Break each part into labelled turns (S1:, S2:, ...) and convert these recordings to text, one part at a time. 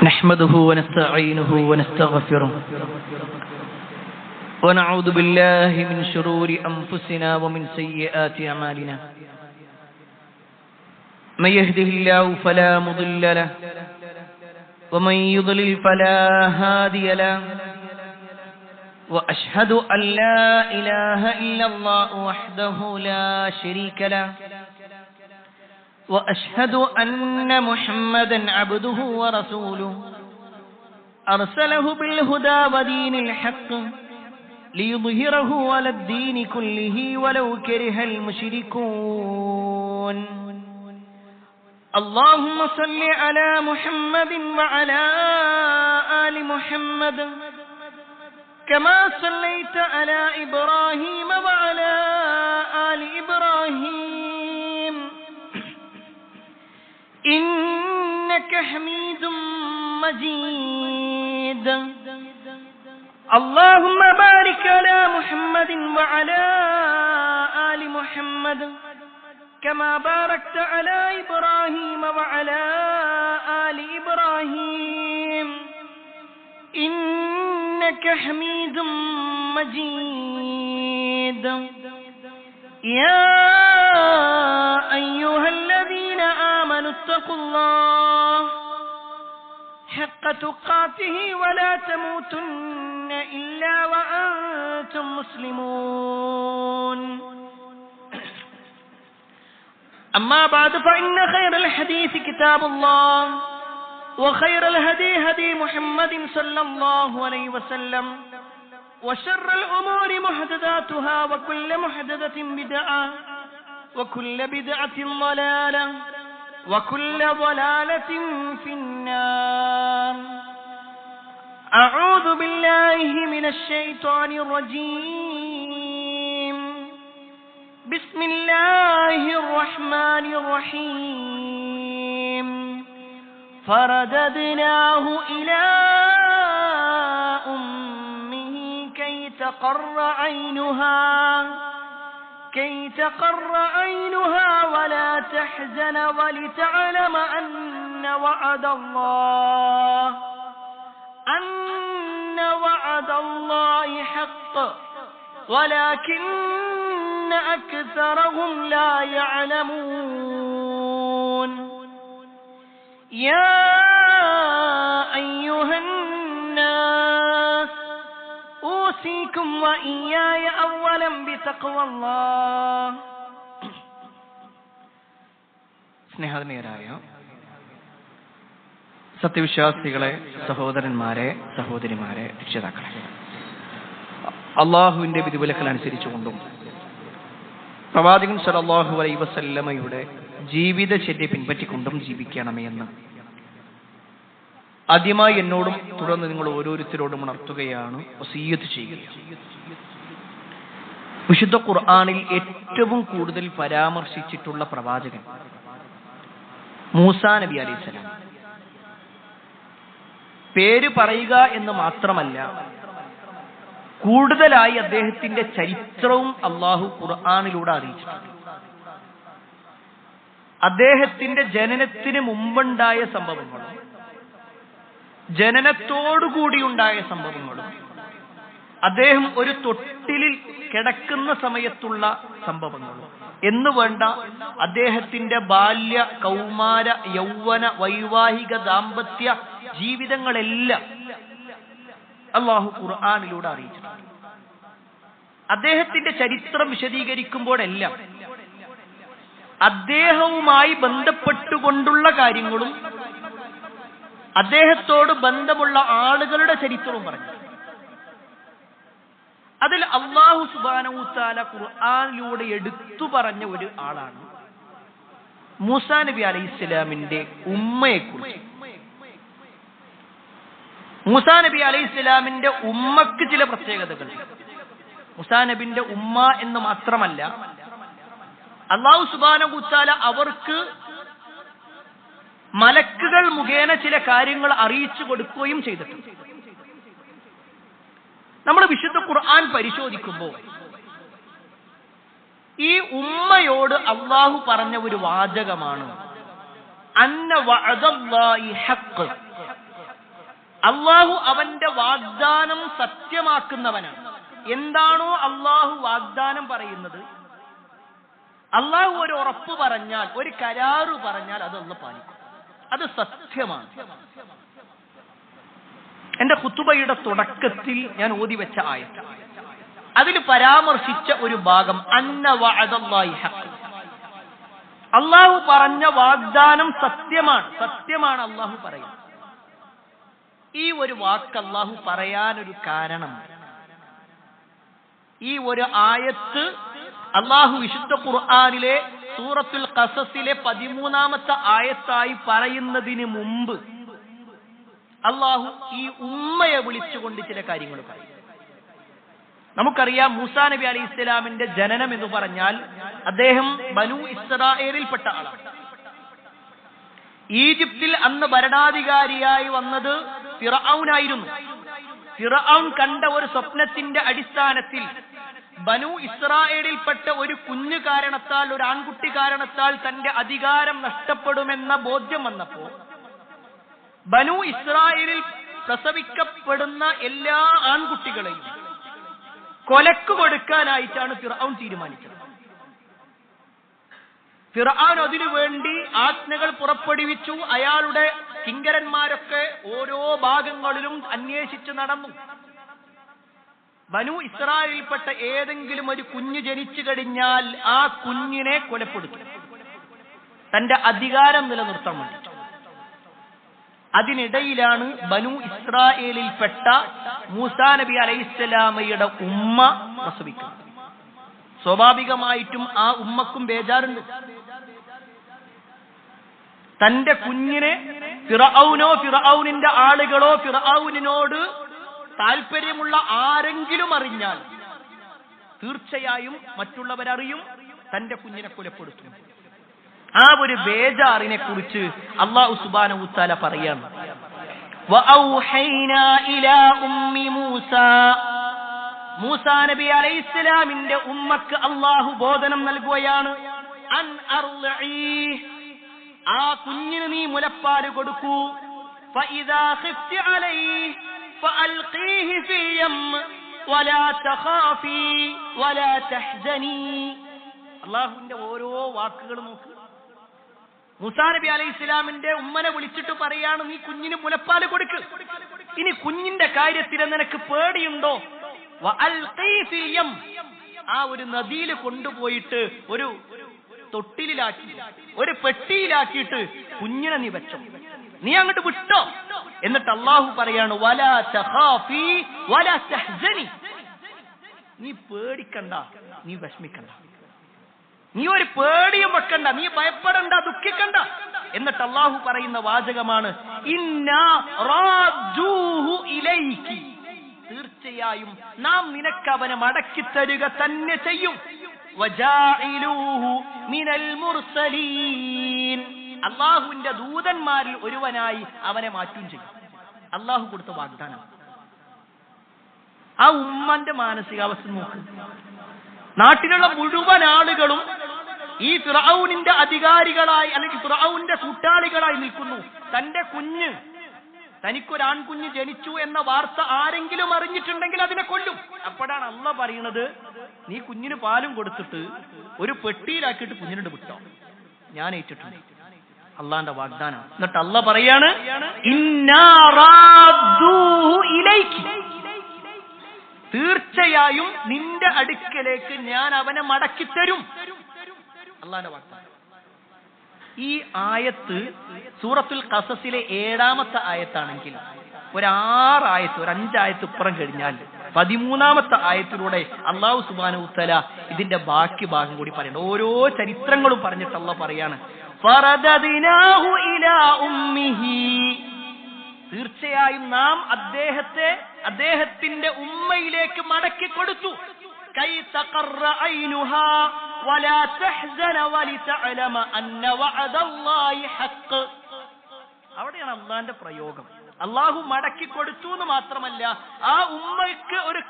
S1: نحمده ونستعينه ونستغفره ونعوذ بالله من شرور أنفسنا ومن سيئات أعمالنا من يهده الله فلا مضل له ومن يضلل فلا هادي له وأشهد أن لا إله إلا الله وحده لا شريك له وأشهد أن محمدا عبده ورسوله أرسله بالهدى ودين الحق ليظهره على الدين كله ولو كره المشركون اللهم صل على محمد وعلى آل محمد كما صليت على إبراهيم وعلى آل إبراهيم إنك حميد مجيد اللهم بارك على محمد وعلى آل محمد كما باركت على إبراهيم وعلى آل إبراهيم إنك حميد مجيد يا أيها الذين آمنوا اتقوا الله حق تقاته ولا تموتن إلا وأنتم مسلمون أما بعد فإن خير الحديث كتاب الله وخير الهدي هدي محمد صلى الله عليه وسلم وشر الأمور محدثاتها وكل محدثة بدعة وكل بدعة ضلالة وكل ضلالة في النار أعوذ بالله من الشيطان الرجيم بسم الله الرحمن الرحيم فرددناه إلى أمه كي تقر عينها ولا تحزن ولتعلم أن وعد الله حق ولكن أكثرهم لا يعلمون يا أيها الناس أوصيكم وإياي أولا بتقوى الله സ്നേഹനിധരായ സത്യവിശ്വാസികളെ, സഹോദരന്മാരെ, സഹോദരിമാരെ, രക്ഷിതാക്കളെ, അള്ളാഹുവിന്റെ വിധിവിലക്കൽ അനുസരിച്ചുകൊണ്ടും പ്രവാചകൻ സല്ലല്ലാഹു അലൈഹി വസല്ലമയുടെ ജീവിതചര്യ പിൻപറ്റിക്കൊണ്ടും ജീവിക്കണമേ എന്ന് ആദ്യമായി എന്നോടും തുടർന്ന് നിങ്ങൾ ഓരോരുത്തരോടും ഉണർത്തുകയാണ്, വസിയ്യത്ത് ചെയ്യുകയാണ്. വിശുദ്ധ ഖുർആനിൽ ഏറ്റവും കൂടുതൽ പരാമർശിച്ചിട്ടുള്ള പ്രവാചകൻ മൂസാ നബി അലൈഹിസ്സലാം. പേര് പറയുക എന്ന് മാത്രമല്ല, കൂടുതലായി അദ്ദേഹത്തിന്റെ ചരിത്രവും അള്ളാഹു ഖുർആനിലൂടെ അറിയിച്ചിട്ടുണ്ട്. അദ്ദേഹത്തിന്റെ ജനനത്തിന് മുമ്പുണ്ടായ സംഭവങ്ങളും ജനനത്തോടുകൂടിയുണ്ടായ സംഭവങ്ങളും അദ്ദേഹം ഒരു തൊട്ടിലിൽ കിടക്കുന്ന സമയത്തുള്ള സംഭവങ്ങളും എന്ന് വേണ്ട അദ്ദേഹത്തിന്റെ ബാല്യ, കൗമാര, യൗവന, വൈവാഹിക, ദാമ്പത്യ ജീവിതങ്ങളെല്ലാം അള്ളാഹു ഖുർആനിലൂടെ അറിയിച്ചിട്ടുണ്ട്. അദ്ദേഹത്തിന്റെ ചരിത്രം വിശദീകരിക്കുമ്പോഴെല്ലാം അദ്ദേഹവുമായി ബന്ധപ്പെട്ടുകൊണ്ടുള്ള കാര്യങ്ങളും അദ്ദേഹത്തോട് ബന്ധമുള്ള ആളുകളുടെ ചരിത്രവും പറഞ്ഞു. അതിൽ അല്ലാഹു സുബ്ഹാനഹു തആല ഖുർആനിലൂടെ എടുത്തു പറഞ്ഞ ഒരു ആളാണ് മൂസാ നബി അലൈഹിസ്സലാമിന്റെ ഉമ്മയെക്കുറിച്ച്. മൂസാ നബി അലൈഹിസ്സലാമിന്റെ ഉമ്മക്ക് ചില പ്രത്യേകതകൾ. മൂസാ നബിന്റെ ഉമ്മ എന്ന് മാത്രമല്ല, അല്ലാഹു സുബ്ഹാനഹു തആല അവർക്ക് മലക്കുകൾ മുഖേന ചില കാര്യങ്ങൾ അറിയിച്ചു കൊടുക്കുകയും ചെയ്തിട്ടുണ്ട്. നമ്മൾ വിശുദ്ധ ഖുർആൻ പരിശോധിക്കുമ്പോൾ ഈ ഉമ്മയോട് അള്ളാഹു പറഞ്ഞ ഒരു വാചകമാണ് അന്ന വഅദല്ലാഹി ഹഖ്, അല്ലാഹു അവന്റെ വാഗ്ദാനം സത്യമാക്കുന്നവനാണ്. എന്താണോ അല്ലാഹു വാഗ്ദാനം പറയുന്നത്, അല്ലാഹു ഒരു ഉറപ്പ് പറഞ്ഞാൽ, ഒരു കരാറ് പറഞ്ഞാൽ അത് അല്ലാഹു പാലിക്കും. അത് സത്യമാണ്. എന്റെ ഖുതുബയുടെ തുടക്കത്തിൽ ഞാൻ ഓതി വെച്ച ആയത്ത്, അതിൽ പരാമർശിച്ച ഒരു ഭാഗം അന്ന വഅദല്ലാഹി ഹഖ്, അല്ലാഹു പറഞ്ഞ വാഗ്ദാനം സത്യമാണ്. സത്യമാണ് അല്ലാഹു പറയുന്നത്. ഈ ഒരു വാക്ക് അല്ലാഹു പറയാനൊരു കാരണം, ഈ ഒരു ആയത്ത് അല്ലാഹു വിശുദ്ധ ഖുർആനിലെ സൂറത്തുൽ ഖസസിലെ 13ാമത്തെ ആയത്തായി പറയുന്നതിന് മുമ്പ് അല്ലാഹു ഈ ഉമ്മയെ വിളിച്ചുകൊണ്ട് ചില കാര്യങ്ങൾ പറയും. നമുക്കറിയാം, മൂസാ നബി അലൈഹി ഇസ്ലാമിന്റെ ജനനം എന്ന് പറഞ്ഞാൽ അദ്ദേഹം ബനൂ ഇസ്രായേലിൽപ്പെട്ട ആളാണ്. ഈജിപ്തിൽ അന്ന് ഭരണാധികാരിയായി വന്നത് ഫിർഔനായിരുന്നു. ഫിർഔൻ കണ്ട ഒരു സ്വപ്നത്തിന്റെ അടിസ്ഥാനത്തിൽ ബനൂ ഇസ്രായേലിൽപ്പെട്ട ഒരു കുഞ്ഞു കാരണത്താൽ, ഒരു ആൺകുട്ടി കാരണത്താൽ തന്റെ അധികാരം നഷ്ടപ്പെടുമെന്ന ബോധ്യം വന്നപ്പോൾ ബനൂ ഇസ്രായേലിൽ പ്രസവിക്കപ്പെടുന്ന എല്ലാ ആൺകുട്ടികളെയും കൊലക്ക് കൊടുക്കാനായിട്ടാണ് ഫിർഔൻ തീരുമാനിച്ചത്. ഫിർഔൻ അതിനു വേണ്ടി ആജ്ഞകൾ പുറപ്പെടുവിച്ചു. അയാളുടെ കിങ്കരന്മാരൊക്കെ ഓരോ ഭാഗങ്ങളിലും അന്വേഷിച്ച് നടന്നു. ബനൂ ഇസ്രായേലിൽപ്പെട്ട ഏതെങ്കിലും ഒരു കുഞ്ഞ് ജനിച്ചു കഴിഞ്ഞാൽ ആ കുഞ്ഞിനെ കൊലപ്പെടുത്തും, തന്റെ അധികാരം നിലനിർത്താൻ വേണ്ടി. അതിനിടയിലാണ് ബനൂ ഇസ്രായേലിൽപ്പെട്ട മൂസാ നബി അലൈഹിസ്സലാമയുടെ ഉമ്മ പ്രസവിക്കുന്നത്. സ്വാഭാവികമായിട്ടും ആ ഉമ്മക്കും ബേജാറുണ്ട്. തന്റെ കുഞ്ഞിനെ ഫിർഔനോ ഫിർഔനിന്റെ ആളുകളോ ഫിർഔനിനോട് താല്പര്യമുള്ള ആരെങ്കിലും അറിഞ്ഞാൽ തീർച്ചയായും മറ്റുള്ളവരറിയും, തന്റെ കുഞ്ഞിനെ കൊലപ്പെടുത്തും. ആ ഒരു ബേജാറിനെ കുറിച്ച് അല്ലാഹു സുബ്ഹാനഹു വ തആല പറയാണ്, വഔഹൈനാ ഇലാ ഉമ്മി മൂസാ, മൂസാ നബി അലൈഹിസ്സലാമിന്റെ ഉമ്മക്ക് അല്ലാഹു ബോധനം നൽകുകയാണ്, അൻ അർളഈ, ആ കുഞ്ഞിന് നീ മുലപ്പാല് കൊടുക്കൂ, ഫഇദാ ഖിഫ്തി അലൈഹി ഫഅൽഖീഹി ഫിൽ യം വലാ തഖാഫി വലാ തഹ്സനി. അല്ലാഹുവിന്റെ ഓരോ വാക്കുകൾ നോക്ക്. മൂസാ നബി അലൈഹി ഇസ്ലാമിന്റെ ഉമ്മനെ വിളിച്ചിട്ട് പറയാണ്, നീ കുഞ്ഞിന് മുലപ്പാല് കൊടുക്ക്. ഇനി കുഞ്ഞിന്റെ കാര്യത്തിൽ നിനക്ക് പേടിയുണ്ടോ? വഅൽഖീ ഫിൽ യം, ആ ഒരു നദിയിൽ കൊണ്ടുപോയിട്ട് ഒരു തൊട്ടിലാക്കി, ഒരു പെട്ടിയിലാക്കിയിട്ട് കുഞ്ഞിനെ നീ വെച്ചോ, നീ അങ്ങോട്ട് വിട്ടോ. എന്നിട്ട് അല്ലാഹു പറയാണ്, വലാ തഖാഫി വലാ തഹ്സനി, നീ പേടിക്കണ്ട, നീ വിഷമിക്കണ്ട, നീ ഒരു പേടിയും വെക്കണ്ട, നീ ഭയപ്പെടണ്ട, ദുഃഖിക്കണ്ട. എന്നിട്ട് അല്ലാഹു പറയുന്ന വാചകമാണ്, ഇന്നാ റാദ്ദൂഹു ഇലൈകി, തീർച്ചയായും നാം നിനക്ക് അവനെ മടക്കി തരുക തന്നെ ചെയ്യും. വജാഇലൂഹു മിനൽ മുർസലീൻ, അല്ലാഹുവിന്റെ ദൂതന്മാരിൽ ഒരുവനായി അവനെ മാറ്റും ചെയ്യും. അല്ലാഹു കൊടുത്ത വാഗ്ദാനം. ആ ഉമ്മന്റെ മാനസികാവസ്ഥ നോക്ക്. നാട്ടിലുള്ള മുഴുവൻ ആളുകളും ഈ ഫിർഔനിന്റെ അധികാരികളായി അല്ലെങ്കിൽ ഫിർഔന്റെ കൂട്ടാളികളായി നിൽക്കുന്നു. തന്റെ കുഞ്ഞ്, തനിക്കൊരാൺകുഞ്ഞ് ജനിച്ചു എന്ന വാർത്ത ആരെങ്കിലും അറിഞ്ഞിട്ടുണ്ടെങ്കിൽ അതിനെ കൊല്ലും. അപ്പോഴാണ് അല്ലാഹ് പറയുന്നത്, നീ കുഞ്ഞിന് പാലും കൊടുത്തിട്ട് ഒരു പെട്ടിയിലാക്കിയിട്ട് കുഞ്ഞിനോട് വിട്ടോ, ഞാൻ ഏറ്റിട്ടുണ്ട്. അള്ളാന്റെ വാഗ്ദാനം. എന്നിട്ട് അല്ലാഹ് പറയാണ്, ഇന്നാ റാദ്ദൂഹു ഇലൈകി, തീർച്ചയായും നിന്റെ അടുക്കലേക്ക് ഞാൻ അവനെ മടക്കിത്തരും. അള്ളാന്റെ വാഗ്ദാനം. ഈ ആയത്ത് സൂറത്തുൽ ഖസസിലെ 7ാമത്തെ ആയത്താണെങ്കിൽ ഒരു 6 ആയത്ത്, ഒരു 5 ആയത്ത് ഇപ്പുറം കഴിഞ്ഞാൽ 13ാമത്തെ ആയത്തിലൂടെ അല്ലാഹു സുബ്ഹാനഹു വ തആല ഇതിന്റെ ബാക്കി ഭാഗം കൂടി പറയണം. ഓരോ ചരിത്രങ്ങളും പറഞ്ഞിട്ട് അല്ലാഹ് പറയാണ്, ഫറദദിനാഹു ഇലാ ഉമ്മിഹി, തീർച്ചയായും നാം അദ്ദേഹത്തിന്റെ ഉമ്മയിലേക്ക് മടക്കി കൊടുത്തു. കൈ തഖറ ഐനുഹാ വലാ തഹ്സന വലിതഅലമ അന്ന വഅദല്ലാഹി ഹഖ്. അവിടെയാണ് അല്ലാഹുവിന്റെ പ്രയോഗം. അല്ലാഹു മടക്കി കൊടുത്തു എന്ന് മാത്രമല്ല, ആ ഉമ്മയ്ക്ക് ഒരു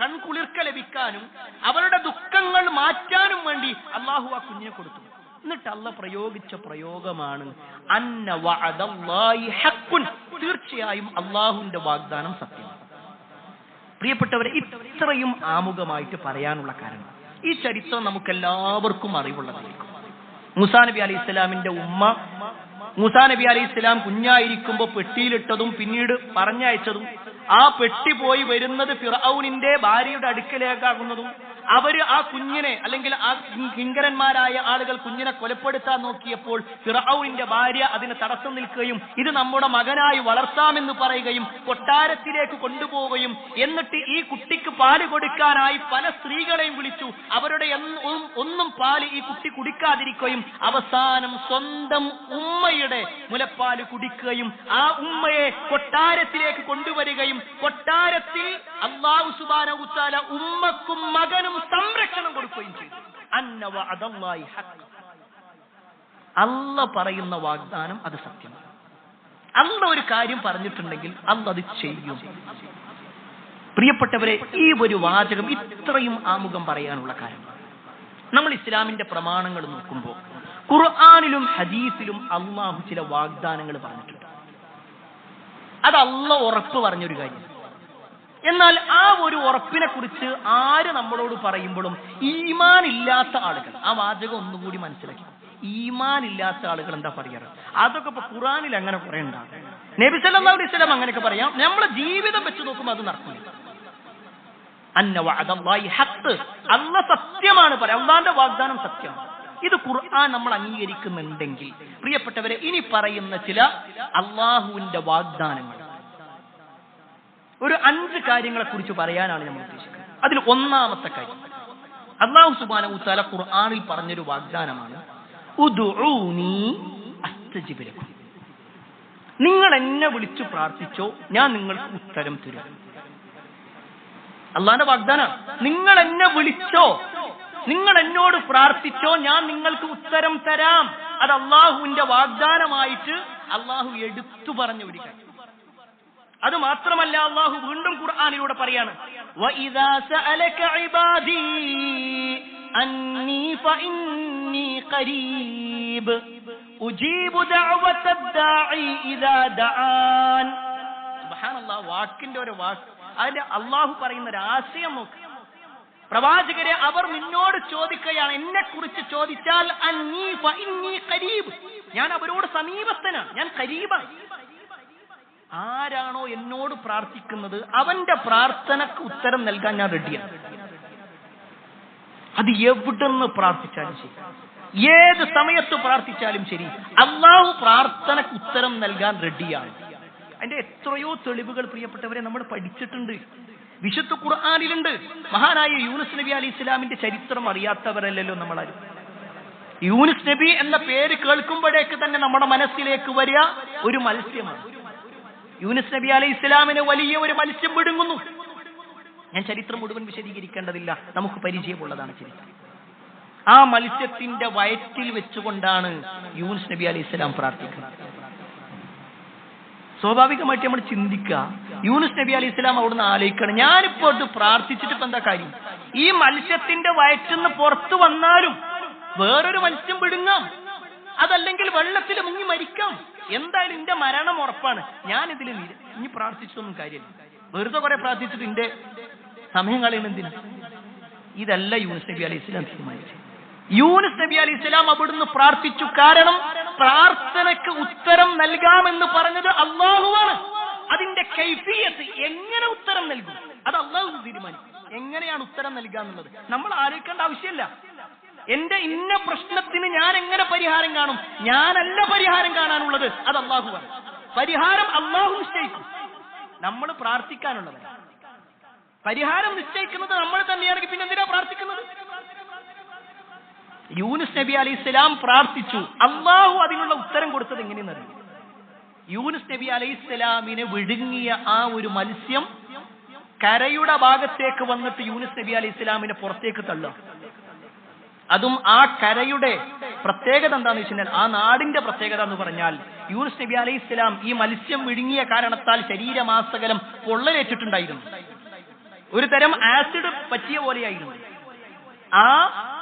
S1: കൺകുളിർക്ക ലഭിക്കാനും അവരുടെ ദുഃഖങ്ങൾ മാറ്റാനും വേണ്ടി അല്ലാഹു ആ കുഞ്ഞിനെ കൊടുത്തു. എന്നിട്ട് അല്ലാഹ് പ്രയോഗിച്ച പ്രയോഗമാണ് അന്ന വഅദല്ലാഹി ഹഖ്ഖുൻ, തീർച്ചയായും അല്ലാഹുവിന്റെ വാഗ്ദാനം സത്യമാണ്. പ്രിയപ്പെട്ടവരെ, ഇത്രയും ആമുഖമായിട്ട് പറയാനുള്ള കാരണം ഈ ചരിത്രം നമുക്ക് എല്ലാവർക്കും അറിവുള്ളതായിരിക്കും. മൂസാ നബി അലൈഹി ഇസ്ലാമിന്റെ ഉമ്മ മൂസാ നബി അലൈഹി ഇസ്ലാം കുഞ്ഞായിരിക്കുമ്പോൾ പെട്ടിയിലിട്ടതും പിന്നീട് പറഞ്ഞയച്ചതും, ആ പെട്ടി പോയി വരുന്നത് ഫിർഔനിന്റെ ഭാര്യയുടെ അടുക്കലേക്കാകുന്നതും, അവര് ആ കുഞ്ഞിനെ അല്ലെങ്കിൽ ആ കിങ്കരന്മാരായ ആളുകൾ കുഞ്ഞിനെ കൊലപ്പെടുത്താൻ നോക്കിയപ്പോൾ ഫിർഔനിന്റെ ഭാര്യ അതിന് തടസ്സം നിൽക്കുകയും ഇത് നമ്മുടെ മകനായി വളർത്താമെന്ന് പറയുകയും കൊട്ടാരത്തിലേക്ക് കൊണ്ടുപോവുകയും എന്നിട്ട് ഈ കുട്ടിക്ക് പാല് കൊടുക്കാനായി പല സ്ത്രീകളെയും വിളിച്ചു. അവരുടെ ഒന്നും പാല് ഈ കുട്ടി കുടിക്കാതിരിക്കുകയും അവസാനം സ്വന്തം ഉമ്മയുടെ മുലപ്പാല് കുടിക്കുകയും ആ ഉമ്മയെ കൊട്ടാരത്തിലേക്ക് കൊണ്ടുവരികയും കൊട്ടാരത്തിൽ അല്ലാഹു സുബ്ഹാനഹു വ തആല ഉമ്മക്കും മകനും സംരക്ഷണം കൊടുക്കുകയും ചെയ്തു. അന്ന വഅദല്ലാഹി ഹഖ്, അല്ലാഹ് പറയുന്ന വാഗ്ദാനം അത് സത്യമാണ്. അല്ലാഹ് ഒരു കാര്യം പറഞ്ഞിട്ടുണ്ടെങ്കിൽ അല്ലാഹ് അത് ചെയ്യും. പ്രിയപ്പെട്ടവരെ, ഈ ഒരു വാചകം ഇത്രയും ആമുഖം പറയാനുള്ള കാരണം, നമ്മൾ ഇസ്ലാമിന്റെ പ്രമാണങ്ങൾ നോക്കുമ്പോൾ ഖുർആനിലും ഹദീസിലും അല്ലാഹു ചില വാഗ്ദാനങ്ങൾ പറഞ്ഞിട്ടുണ്ട്. അത് അല്ലാഹ് ഉറപ്പ് പറഞ്ഞൊരു കാര്യം. എന്നാൽ ആ ഒരു ഉറപ്പിനെ കുറിച്ച് ആര് നമ്മളോട് പറയുമ്പോഴും ഈമാൻ ഇല്ലാത്ത ആളുകൾ ആ വാചകം ഒന്നുകൂടി മനസ്സിലാക്കി. ഈമാൻ ഇല്ലാത്ത ആളുകൾ എന്താ പറയാറ്? അതൊക്കെ ഇപ്പൊ ഖുർആനിൽ അങ്ങനെ കുറെ ഉണ്ടാകും. നബി സല്ലല്ലാഹു അലൈഹി വസല്ലം അങ്ങനെയൊക്കെ പറയാം. നമ്മളെ ജീവിതം വെച്ച് നോക്കുമ്പോൾ അത് നടക്കില്ല. അന്ന വഅദല്ലാഹി ഹഖ്, അല്ലാഹ് സത്യമാണ് പറയാം, അല്ലാഹുവിന്റെ വാഗ്ദാനം സത്യമാണ്. ഇത് ഖുർആൻ നമ്മൾ അംഗീകരിക്കുന്നുണ്ടെങ്കിൽ പ്രിയപ്പെട്ടവരെ, ഇനി പറയുന്ന ചില അല്ലാഹുവിന്റെ വാഗ്ദാനങ്ങൾ, ഒരു 5 കാര്യങ്ങളെ കുറിച്ച് പറയാനാണ് നമ്മൾ ഉദ്ദേശിക്കുന്നത്. അതിൽ ഒന്നാമത്തെ കാര്യം, അല്ലാഹു സുബ്ഹാനഹു വ തആല ഖുർആനിൽ പറഞ്ഞൊരു വാഗ്ദാനമാണ് ഉദ്ഉനി അസ്തജിബ് ലക്കും. നിങ്ങൾ എന്നെ വിളിച്ചു പ്രാർത്ഥിച്ചോ, ഞാൻ നിങ്ങൾക്ക് ഉത്തരം തരും. അല്ലാഹുവിന്റെ വാഗ്ദാനം, നിങ്ങൾ എന്നെ വിളിച്ചോ, നിങ്ങൾ എന്നോട് പ്രാർത്ഥിച്ചോ, ഞാൻ നിങ്ങൾക്ക് ഉത്തരം തരാം. അത് അല്ലാഹുവിന്റെ വാഗ്ദാനമായിട്ട് അല്ലാഹു എടുത്തു പറഞ്ഞ ഒരു കാര്യം. അത് മാത്രമല്ല, അല്ലാഹു വീണ്ടും ഖുർആനിലൂടെ പറയാണ് വഇദാ സഅലക ഇബാദി അന്നി ഫഇന്നി ഖരീബ് ഉജീബു ദഅവതദ് ദാഇ ഇദാ ദആൻ. സുബ്ഹാനല്ലാഹ്, വാക്കിന്റെ ഒരു വാക്ക്, അതിന്റെ അല്ലാഹു പറയുന്ന ഒരു ആശയം നോക്ക്. പ്രവാചകരെ, അവർ നിന്നോട് ചോദിക്കുകയാണ്, എന്നെ കുറിച്ച് ചോദിച്ചാൽ അന്നി ഫഇന്നി ഖരീബ്, ഞാൻ അവരോട് സമീപസ്ഥനാണ്, ഞാൻ ഖരീബാണ്. ആരാണോ എന്നോട് പ്രാർത്ഥിക്കുന്നത് അവന്റെ പ്രാർത്ഥനക്ക് ഉത്തരം നൽകാൻ ഞാൻ റെഡിയാണ്. അത് എവിടുന്ന് പ്രാർത്ഥിച്ചാലും ശരി, ഏത് സമയത്ത് പ്രാർത്ഥിച്ചാലും ശരി, അല്ലാഹു പ്രാർത്ഥനക്ക് ഉത്തരം നൽകാൻ റെഡിയാണ്. അതിന്റെ എത്രയോ തെളിവുകൾ പ്രിയപ്പെട്ടവരെ നമ്മൾ പഠിച്ചിട്ടുണ്ട്, വിശുദ്ധ ഖുർആനിലുണ്ട്. മഹാനായ യൂനുസ് നബി അലൈഹി ഇസ്ലാമിന്റെ ചരിത്രം അറിയാത്തവരല്ലല്ലോ നമ്മളാരും. യൂനുസ് നബി എന്ന പേര് കേൾക്കുമ്പോഴേക്ക് തന്നെ നമ്മുടെ മനസ്സിലേക്ക് വരിക ഒരു മത്സ്യമാണ്. യൂനുസ് നബി അലൈഹി ഇസ്ലാമിന് വലിയ ഒരു മത്സ്യം വിഴുങ്ങുന്നു. ഞാൻ ചരിത്രം മുഴുവൻ വിശദീകരിക്കേണ്ടതില്ല, നമുക്ക് പരിചയമുള്ളതാണ് ചരിത്രം. ആ മത്സ്യത്തിന്റെ വയറ്റിൽ വെച്ചുകൊണ്ടാണ് യൂനുസ് നബി അലൈഹി ഇസ്ലാം പ്രാർത്ഥിക്കുന്നത്. സ്വാഭാവികമായിട്ട് നമ്മൾ ചിന്തിക്കുക, യൂനുസ് നബി അലൈഹി ഇസ്ലാം അവിടുന്ന് ആലോചിക്കണം, ഞാനിപ്പോ പ്രാർത്ഥിച്ചിട്ട് ഇപ്പൊ എന്താ കാര്യം? ഈ മത്സ്യത്തിന്റെ വയറ്റിൽ നിന്ന് പുറത്തു വന്നാലും വേറൊരു മത്സ്യം വിഴുങ്ങാം, അതല്ലെങ്കിൽ വെള്ളത്തിൽ മുങ്ങി മരിക്കാം. എന്തായാലും എന്റെ മരണം ഉറപ്പാണ്. ഞാൻ ഇതിൽ ഇനി പ്രാർത്ഥിച്ചിട്ടൊന്നും കാര്യമില്ല, വെറുതെ കുറെ പ്രാർത്ഥിച്ചിട്ട് എന്റെ സമയം കളയുന്നതിന്. ഇതല്ല യൂനുസ് നബി അലൈഹി ഇസ്ലാം തീരുമാനിച്ചു. യൂനുസ് നബി അലൈഹി ഇസ്ലാം അവിടുന്ന് പ്രാർത്ഥിച്ചു. കാരണം പ്രാർത്ഥനക്ക് ഉത്തരം നൽകാമെന്ന് പറഞ്ഞത് അല്ലാഹുവാണ്. അതിന്റെ കൈഫിയത്ത്, എങ്ങനെ ഉത്തരം നൽകും, അത് അല്ലാഹു തീരുമാനിക്കും. എങ്ങനെയാണ് ഉത്തരം നൽകുക എന്നുള്ളത് നമ്മൾ ആലോചിക്കേണ്ട ആവശ്യമില്ല. എന്റെ ഇന്ന പ്രശ്നത്തിന് ഞാൻ എങ്ങനെ പരിഹാരം കാണും? ഞാനല്ല പരിഹാരം കാണാനുള്ളത്, അത് അല്ലാഹുവാണ്. പരിഹാരം അല്ലാഹു നിശ്ചയിക്കും, നമ്മൾ പ്രാർത്ഥിക്കാനുള്ളവരാണ്. പരിഹാരം നിശ്ചയിക്കുന്നത് നമ്മൾ തന്നെയാണെങ്കിൽ പിന്നെ എന്തിനാ പ്രാർത്ഥിക്കുന്നത്? യൂനുസ് നബി അലൈഹി ഇസ്ലാം പ്രാർത്ഥിച്ചു, അല്ലാഹു അതിനുള്ള ഉത്തരം കൊടുത്തത് എങ്ങനെയെന്ന് അറിയാം. യൂനുസ് നബി അലൈഹി ഇസ്ലാമിനെ വിഴുങ്ങിയ ആ ഒരു മത്സ്യം കരയുടെ ഭാഗത്തേക്ക് വന്നിട്ട് യൂനുസ് നബി അലൈഹി ഇസ്ലാമിനെ പുറത്തേക്ക് തള്ളുക. അതും ആ കരയുടെ പ്രത്യേകത എന്താന്ന് വെച്ചാൽ, ആ നാടിന്റെ പ്രത്യേകത എന്ന് പറഞ്ഞാൽ, യൂനുസ് നബി അലൈഹി ഇസ്ലാം ഈ മത്സ്യം വിഴുങ്ങിയ കാരണത്താൽ ശരീരമാസകലം പൊള്ളലേറ്റിട്ടുണ്ടായിരുന്നു. ഒരു തരം ആസിഡ് പറ്റിയ പോലെയായിരുന്നു. ആ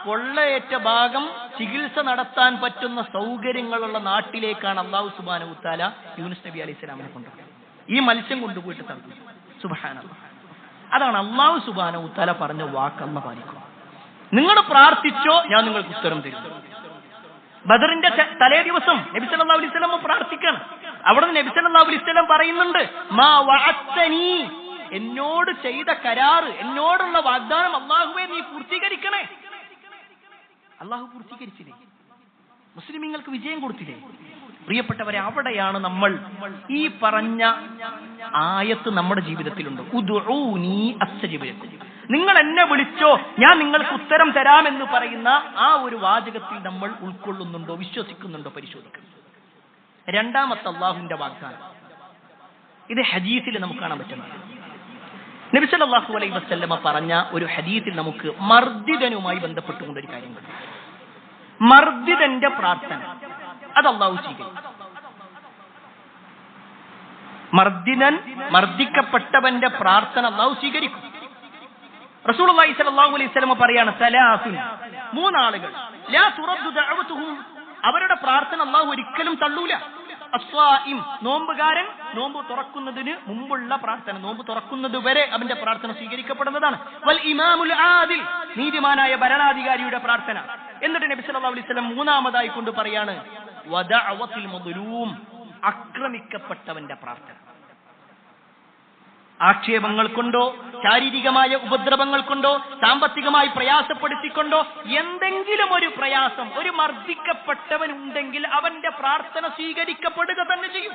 S1: പൊള്ളയേറ്റ ഭാഗം ചികിത്സ നടത്താൻ പറ്റുന്ന സൗകര്യങ്ങളുള്ള നാട്ടിലേക്കാണ് അല്ലാഹു സുബ്ഹാനഹു വ തആല യൂനുസ് നബി അലൈഹി സ്വലാമിനെ കൊണ്ടുപോയത്. ഈ മത്സ്യം കൊണ്ടുപോയിട്ട് തന്നു. സുബ്ഹാനല്ലാഹ്. അതാണ് അല്ലാഹു സുബ്ഹാനഹു വ തആല പറഞ്ഞ വാക്ക് അല്ലാഹു പാലിക്കും. നിങ്ങൾ പ്രാർത്ഥിച്ചോ, ഞാൻ നിങ്ങൾക്ക് ഉത്തരം തരും. ബദറിന്റെ തലേ ദിവസം നബി സല്ലല്ലാഹു അലൈഹി വസല്ലം പ്രാർത്ഥിക്കണം. അവിടെ നബി സല്ലല്ലാഹു അലൈഹി വസല്ലം പറയുന്നുണ്ട്, മാ വഅത്തനി, എന്നോട് ചെയ്ത കരാറ്, എന്നോടുള്ള വാഗ്ദാനം അല്ലാഹുവേ നീ പൂർത്തീകരിക്കണേ. അല്ലാഹു പൂർത്തീകരിച്ചില്ലേ? മുസ്ലിമീങ്ങൾക്ക് വിജയം കൊടുത്തില്ലേ? പ്രിയപ്പെട്ടവരെ, അവിടെയാണ് നമ്മൾ ഈ പറഞ്ഞ ആയത്ത് നമ്മുടെ ജീവിതത്തിലുണ്ട്. ഉദ്ഉനി അസ്തജിബ് ലക്കും, നിങ്ങൾ എന്നെ വിളിച്ചോ ഞാൻ നിങ്ങൾക്ക് ഉത്തരം തരാമെന്ന് പറയുന്ന ആ ഒരു വാചകത്തിൽ നമ്മൾ ഉൾക്കൊള്ളുന്നുണ്ടോ, വിശ്വസിക്കുന്നുണ്ടോ പരിശോധിക്കണം. രണ്ടാമത്തെ അല്ലാഹുവിന്റെ വാഗ്ദാനം, ഇത് ഹദീസിൽ നമുക്ക് കാണാൻ പറ്റുന്നത്. നബി സല്ലല്ലാഹു അലൈഹി വസല്ലമ പറഞ്ഞ ഒരു ഹദീസിൽ നമുക്ക് മർദിദനുമായി ബന്ധപ്പെട്ടുകൊണ്ടൊരു കാര്യം കണ്ടു. മർദിദന്റെ പ്രാർത്ഥന അത് അല്ലാഹു സ്വീകരിക്കും. മർദിക്കപ്പെട്ടവന്റെ പ്രാർത്ഥന അല്ലാഹു സ്വീകരിക്കും. റസൂലുള്ളാഹി സ്വല്ലല്ലാഹു അലൈഹി വസല്ലമ പറയാണ്, സലാസുൻ, മൂന്നാളുകൾ, ലാ തുറദ്ദു ദഅവതുഹും, അവരുടെ പ്രാർത്ഥന അല്ലാഹു ഒരിക്കലും തള്ളൂല. അസ്വായിം, നോമ്പുകാരൻ നോമ്പ് തുറക്കുന്നതിന് മുമ്പുള്ള പ്രാർത്ഥന, നോമ്പ് തുറക്കുന്നത് വരെ അവന്റെ പ്രാർത്ഥന സ്വീകരിക്കപ്പെടുന്നതാണ്. വൽ ഇമാമുൽ ആദിൽ, നീതിമാനായ ഭരണാധികാരിയുടെ പ്രാർത്ഥന. എന്നിട്ട് നബി സല്ലല്ലാഹു അലൈഹി വസല്ലം മൂന്നാമതായി കൊണ്ട് പറയാണ്, വദഅവത്തുൽ മദ്ലൂം, ആക്രമിക്കപ്പെട്ടവന്റെ പ്രാർത്ഥന. ആക്ഷേപങ്ങൾ കൊണ്ടോ ശാരീരികമായ ഉപദ്രവങ്ങൾ കൊണ്ടോ സാമ്പത്തികമായി പ്രയാസപ്പെടുത്തിക്കൊണ്ടോ എന്തെങ്കിലും ഒരു പ്രയാസം ഒരു മർദ്ദിക്കപ്പെട്ടവൻ ഉണ്ടെങ്കിൽ അവന്റെ പ്രാർത്ഥന സ്വീകരിക്കപ്പെടുക തന്നെ ചെയ്യും.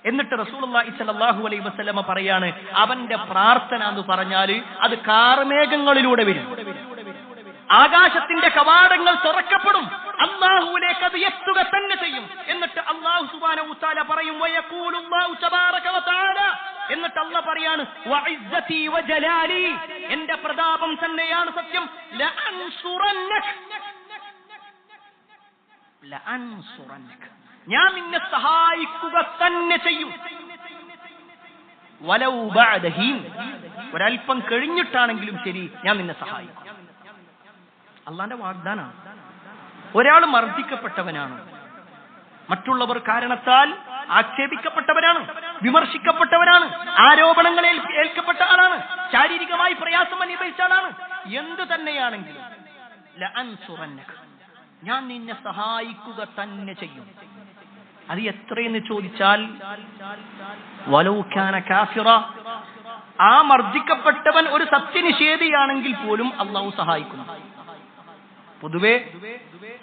S1: എന്നിട്ട് റസൂലുള്ളാഹി സ്വല്ലല്ലാഹു അലൈഹി വസല്ലമ പറയാണ്, അവന്റെ പ്രാർത്ഥന എന്ന് പറഞ്ഞാൽ അത് കാർമേഘങ്ങളിലൂടെ വരും, ആകാശത്തിന്റെ കവാടങ്ങൾ തുറക്കപ്പെടും, അല്ലാഹുവിലേക്ക് അത് എത്തുക തന്നെ ചെയ്യും. എന്നിട്ട് അല്ലാഹു സുബ്ഹാനഹു വ തആല പറയും, വയഖൂലുല്ലാഹു തബാറക വ തആല, എന്നിട്ട് അല്ലാഹു പറയാണ്, വഇസ്സതി വജലാലി, എന്റെ പ്രതാപം തന്നെയാണ് സത്യം, ലഅൻസുറന്നക, ഞാൻ നിന്നെ സഹായിക്കുക തന്നെ ചെയ്യും. വലൗ ബഅദ ഹീൻ, ഒരൽപ്പം കഴിഞ്ഞിട്ടാണെങ്കിലും ശരി ഞാൻ നിന്നെ സഹായിക്കും. അള്ളാന്റെ വാഗ്ദാനാണ്. ഒരാൾ മർദ്ദിക്കപ്പെട്ടവനാണ്, മറ്റുള്ളവർ കാരണത്താൽ ആക്ഷേപിക്കപ്പെട്ടവരാണ്, വിമർശിക്കപ്പെട്ടവരാണ്, ആരോപണങ്ങൾ ഏൽക്കപ്പെട്ട ആളാണ്, ശാരീരികമായി പ്രയാസം അനുഭവിച്ച ആളാണ്, എന്തു തന്നെയാണെങ്കിലും ലഅൻസുറന്നക, ഞാൻ നിന്നെ സഹായിക്കുക തന്നെ ചെയ്യും. അത് എത്രയെന്ന് ചോദിച്ചാൽ വലൗ കാന കാഫിറ, ആ മർദ്ദിക്കപ്പെട്ടവൻ ഒരു സത്യനിഷേധിയാണെങ്കിൽ പോലും അല്ലാഹു സഹായിക്കുന്നു. പൊതുവെ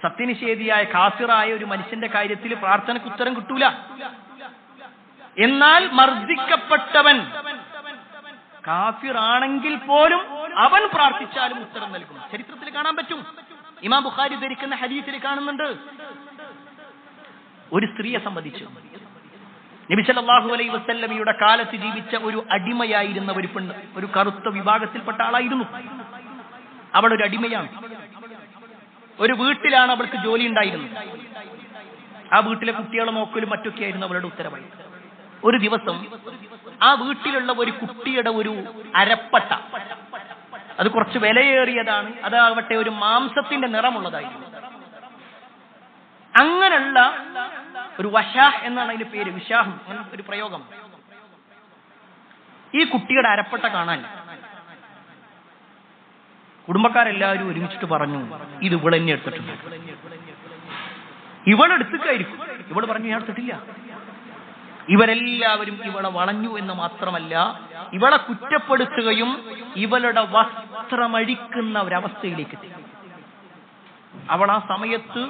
S1: സത്യനിഷേധിയായ കാഫിറായ ഒരു മനുഷ്യന്റെ കാര്യത്തിൽ പ്രാർത്ഥനയ്ക്ക് ഉത്തരം കിട്ടൂല. എന്നാൽ മർദ്ദിക്കപ്പെട്ടവൻ കാഫിറാണെങ്കിൽ പോലും അവൻ പ്രാർത്ഥിച്ചാലും ഉത്തരം നൽകും. ചരിത്രത്തിൽ കാണാൻ പറ്റും. ഇമാം ബുഖാരി ധരിക്കുന്ന ഹദീസിൽ കാണുന്നുണ്ട്, ഒരു സ്ത്രീയെ സംബന്ധിച്ച് നബി സല്ലല്ലാഹു അലൈഹി വസല്ലമയുടെ കാലത്ത് ജീവിച്ച ഒരു അടിമയായിരുന്ന ഒരു പെണ്ണ്, ഒരു കറുത്ത വിഭാഗത്തിൽപ്പെട്ട ആളായിരുന്നു. അവൾ ഒരു അടിമയാണ്. ഒരു വീട്ടിലാണ് അവൾക്ക് ജോലി ഉണ്ടായിരുന്നത്. ആ വീട്ടിലെ കുട്ടികളെ നോക്കലും മറ്റൊക്കെ ആയിരുന്നു അവളുടെ ഉത്തരവായി. ഒരു ദിവസം ആ വീട്ടിലുള്ള ഒരു കുട്ടിയുടെ ഒരു അരപ്പട്ട, അത് കുറച്ച് വിലയേറിയതാണ്, അതാവട്ടെ ഒരു മാംസത്തിന്റെ നിറമുള്ളതായിരുന്നു. അങ്ങനെയുള്ള ഒരു വശാഹ് എന്നാണ് അതിന്റെ പേര്, വിശാഹം എന്ന ഒരു പ്രയോഗം. ഈ കുട്ടിയുടെ അരപ്പട്ട കാണാൻ കുടുംബക്കാരെല്ലാവരും ഒരുമിച്ചിട്ട് പറഞ്ഞു, ഇത് ഇവൾ എന്നെ എടുത്തിട്ടുണ്ട്. ഇവളെടുത്തിട്ടായിരിക്കും. ഇവള് പറഞ്ഞു, ഞാൻ എടുത്തിട്ടില്ല. ഇവരെല്ലാവരും ഇവളെ വളഞ്ഞു എന്ന് മാത്രമല്ല, ഇവളെ കുറ്റപ്പെടുത്തുകയും ഇവളുടെ വസ്ത്രമഴിക്കുന്ന ഒരവസ്ഥയിലേക്ക് എത്തി. അവൾ ആ സമയത്ത്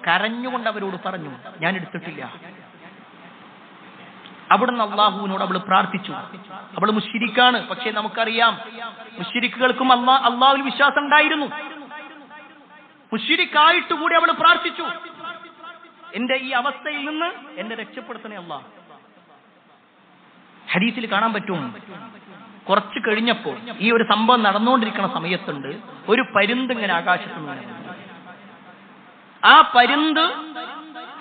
S1: കരഞ്ഞുകൊണ്ട് അവരോട് പറഞ്ഞു, ഞാൻ എടുത്തിട്ടില്ല. അവിടുന്ന് അള്ളാഹുവിനോട് അവൾ പ്രാർത്ഥിച്ചു. അവൾ മുശ്രിക്കാണ്, പക്ഷെ നമുക്കറിയാം മുശ്രിക്കുകൾക്കും അള്ളാഹുവിൽ വിശ്വാസം ഉണ്ടായിരുന്നു. മുശ്രിക്കായിട്ട് കൂടി അവൾ പ്രാർത്ഥിച്ചു, എന്റെ ഈ അവസ്ഥയിൽ നിന്ന് എന്നെ രക്ഷപ്പെടുത്തണേ അല്ലാഹ്. ഹദീസിൽ കാണാൻ പറ്റും, കുറച്ച് കഴിഞ്ഞപ്പോ ഈ ഒരു സംഭവം നടന്നുകൊണ്ടിരിക്കുന്ന സമയത്തുണ്ട് ഒരു പരുന്ത് ഇങ്ങനെ ആകാശത്ത് നിന്ന്. ആ പരുന്ത്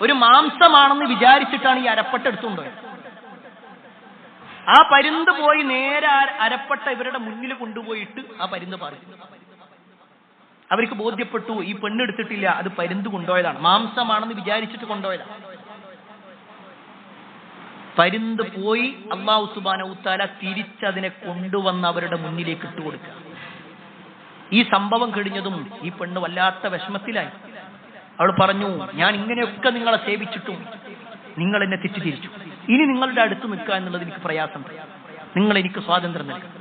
S1: ഒരു മാംസമാണെന്ന് വിചാരിച്ചിട്ടാണ് ഈ അരപ്പട്ട എടുത്തുകൊണ്ട്. ആ പരുന്ത് പോയി നേരെ അരപ്പട്ട ഇവരുടെ മുന്നിൽ കൊണ്ടുപോയിട്ട് ആ പരുന്ത് പറിച്ചു. അവർക്ക് ബോധ്യപ്പെട്ടു ഈ പെണ്ണെടുത്തിട്ടില്ല, അത് പരുന്ത് കൊണ്ടുപോയതാണ്, മാംസമാണെന്ന് വിചാരിച്ചിട്ട് കൊണ്ടുപോയതാണ്. പരുന്ത് പോയി അല്ലാഹു സുബ്ഹാനഹു വതആല തിരിച്ചതിനെ കൊണ്ടുവന്ന് അവരുടെ മുന്നിലേക്ക് ഇട്ടുകൊടുക്കുക. ഈ സംഭവം കഴിഞ്ഞതും ഈ പെണ്ണ് വല്ലാത്ത വിഷമത്തിലായി. അവൾ പറഞ്ഞു, ഞാൻ ഇങ്ങനെയൊക്കെ നിങ്ങളെ സേവിച്ചിട്ടും നിങ്ങൾ എന്നെ തെറ്റിദ്ധരിച്ചു. ഇനി നിങ്ങളുടെ അടുത്ത് നിൽക്കുക എന്നുള്ളത് എനിക്ക് പ്രയാസം. നിങ്ങൾ എനിക്ക് സ്വാതന്ത്ര്യം നൽകുക.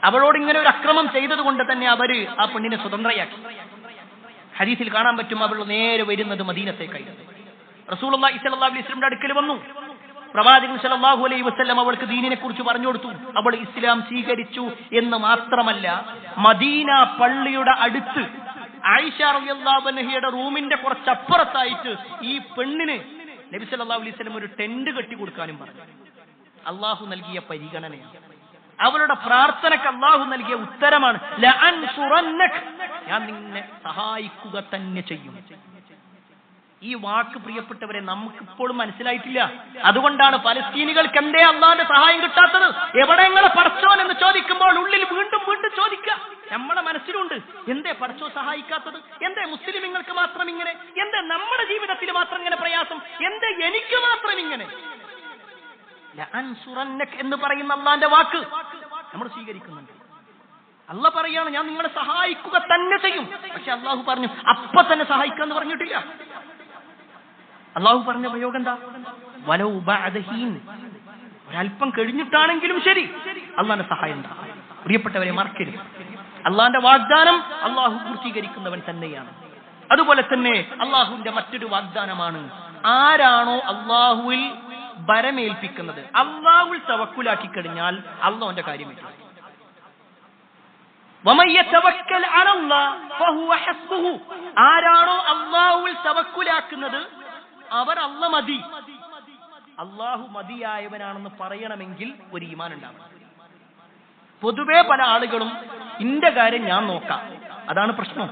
S1: അവളോട് ഇങ്ങനെ ഒരു അക്രമം ചെയ്തത് കൊണ്ട് തന്നെ അവര് ആ പെണ്ണിനെ സ്വതന്ത്രയാക്കി. ഹദീസിൽ കാണാൻ പറ്റും, അവൾ നേരെ വരുന്നത് മദീനത്തേക്കായി. റസൂലുള്ളാഹി സ്വല്ലല്ലാഹു അലൈഹി വസല്ലമയുടെ അടുക്കൽ വന്നു. പ്രവാചകൻ സല്ലല്ലാഹു അലൈഹി വസല്ലം അവൾക്ക് ദീനിനെ കുറിച്ച് പറഞ്ഞു കൊടുത്തു. അവൾ ഇസ്ലാം സ്വീകരിച്ചു എന്ന് മാത്രമല്ല, മദീന പള്ളിയുടെ അടുത്ത് ആയിഷ റളിയല്ലാഹു അൻഹയുടെ റൂമിന്റെ കുറച്ചപ്പുറത്തായിട്ട് ഈ പെണ്ണിന് നബി സല്ലല്ലാഹു അലൈഹി വസല്ലം ഒരു ടെന്റ് കെട്ടി കൊടുക്കാനും പറഞ്ഞു. അള്ളാഹു നൽകിയ പരിഗണനയാണ്. അവളുടെ പ്രാർത്ഥനക്ക് അള്ളാഹു നൽകിയ ഉത്തരമാണ്, ലഅൻസുറന്നക, ഞാൻ നിന്നെ സഹായിക്കുക തന്നെ ചെയ്യും. ഈ വാക്ക് പ്രിയപ്പെട്ടവരെ നമുക്കിപ്പോഴും മനസ്സിലായിട്ടില്ല. അതുകൊണ്ടാണ് പലസ്തീനികൾക്ക് എന്തേ അള്ളാന്റെ സഹായം കിട്ടാത്തത്, എവിടെ നിങ്ങളെ പടച്ചോൻ എന്ന് ചോദിക്കുമ്പോൾ ഉള്ളിൽ വീണ്ടും വീണ്ടും ചോദിക്കുക. നമ്മുടെ മനസ്സിലുണ്ട്, എന്തേ പടച്ചോ സഹായിക്കാത്തത്, എന്തേ മുസ്ലിങ്ങൾക്ക് മാത്രം ഇങ്ങനെ, എന്തേ നമ്മുടെ ജീവിതത്തിൽ മാത്രം ഇങ്ങനെ പ്രയാസം, എന്തേ എനിക്ക് മാത്രം ഇങ്ങനെ. എന്ന് പറയുന്ന അള്ളാന്റെ വാക്ക് നമ്മൾ സ്വീകരിക്കുന്നുണ്ട്. അള്ളാഹ് പറയാണ്, ഞാൻ നിങ്ങളെ സഹായിക്കുക തന്നെ ചെയ്യും. പക്ഷെ അള്ളാഹു പറഞ്ഞു അപ്പൊ തന്നെ സഹായിക്കാന്ന് പറഞ്ഞിട്ടില്ല. അള്ളാഹു പറഞ്ഞ പ്രയോഗം എന്താ? വലൗ ബഅദ ഹീൻ, ഒരല്പം കഴിഞ്ഞിട്ടാണെങ്കിലും ശരി അള്ളാന്റെ സഹായം എന്താ. പ്രിയപ്പെട്ടവരെ, മറക്കരുത്, അള്ളാന്റെ വാഗ്ദാനം അള്ളാഹു പൂർത്തീകരിക്കുന്നവൻ തന്നെയാണ്. അതുപോലെ തന്നെ അള്ളാഹുവിന്റെ മറ്റൊരു വാഗ്ദാനമാണ്, ആരാണോ അള്ളാഹുവിൽ ഭരമേൽപ്പിക്കുന്നത്, അള്ളാഹുവിൽ തവക്കുലാക്കി കഴിഞ്ഞാൽ അള്ളാഹുവിന്റെ കാര്യം ഏറ്റു. വമൻ യതവക്കൽ അലല്ലാഹ് ഫഹുവ ഹസ്ബുഹു, ആരാണോ അള്ളാഹുവിൽ തവക്കുലാക്കുന്നത് അവർ അല്ലാഹ് മതി, അള്ളാഹു മതിയായവനാണെന്ന് പറയണമെങ്കിൽ ഒരു ഈമാൻ ഉണ്ടാവും. പൊതുവെ പല ആളുകളും എന്റെ കാര്യം ഞാൻ നോക്കാം, അതാണ് പ്രശ്നം.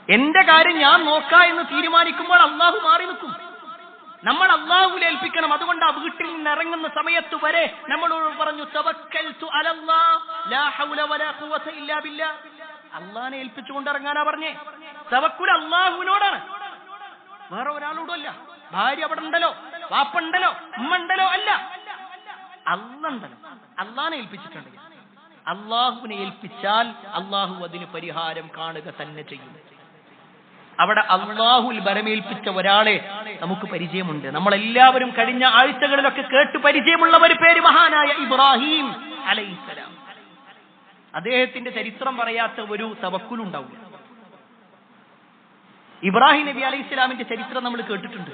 S1: എന്റെ കാര്യം ഞാൻ നോക്കാം എന്ന് തീരുമാനിക്കുമ്പോൾ അള്ളാഹു മാറി നിൽക്കും. നമ്മൾ അള്ളാഹുവിൽ ഏൽപ്പിക്കണം. അതുകൊണ്ട് ആ വീട്ടിൽ നിന്ന് ഇറങ്ങുന്ന സമയത്ത് വരെ നമ്മളോട് പറഞ്ഞു, തവക്കൽതു അലല്ലാഹ് ലാ ഹൗല വലാ ഖുവത ഇല്ലാ ബില്ലാഹ്. അള്ളാഹിനെ ഏൽപ്പിച്ചുകൊണ്ട് ഇറങ്ങാനാ പറഞ്ഞേ. തവക്കുൽ അള്ളാഹുവിനോടാണ്, വേറെ ഒരാളോടല്ല. ഭാര്യ അവിടെ ഉണ്ടല്ലോ, വാപ്പുണ്ടല്ലോ, ഉമ്മ ഉണ്ടല്ലോ, അല്ല, അള്ളണ്ടല്ലോ. അള്ളാഹിനെ ഏൽപ്പിച്ചിട്ടുണ്ട്. അള്ളാഹുവിനെ ഏൽപ്പിച്ചാൽ അള്ളാഹു അതിന് പരിഹാരം കാണുക തന്നെ ചെയ്യും. അവിടെ അള്ളാഹുൽ ബരമേൽപ്പിച്ച ഒരാളെ നമുക്ക് പരിചയമുണ്ട്. നമ്മളെല്ലാവരും കഴിഞ്ഞ ആഴ്ചകളിലൊക്കെ കേട്ട് പരിചയമുള്ള ഒരു പേര് മഹാനായ ഇബ്രാഹിം അലൈഹിസ്സലാം. അദ്ദേഹത്തിന്റെ ചരിത്രം പറയാത്ത ഒരു തവക്കുലുണ്ടാവും. ഇബ്രാഹിം നബി അലൈഹിസ്സലാമിന്റെ ചരിത്രം നമ്മൾ കേട്ടിട്ടുണ്ട്.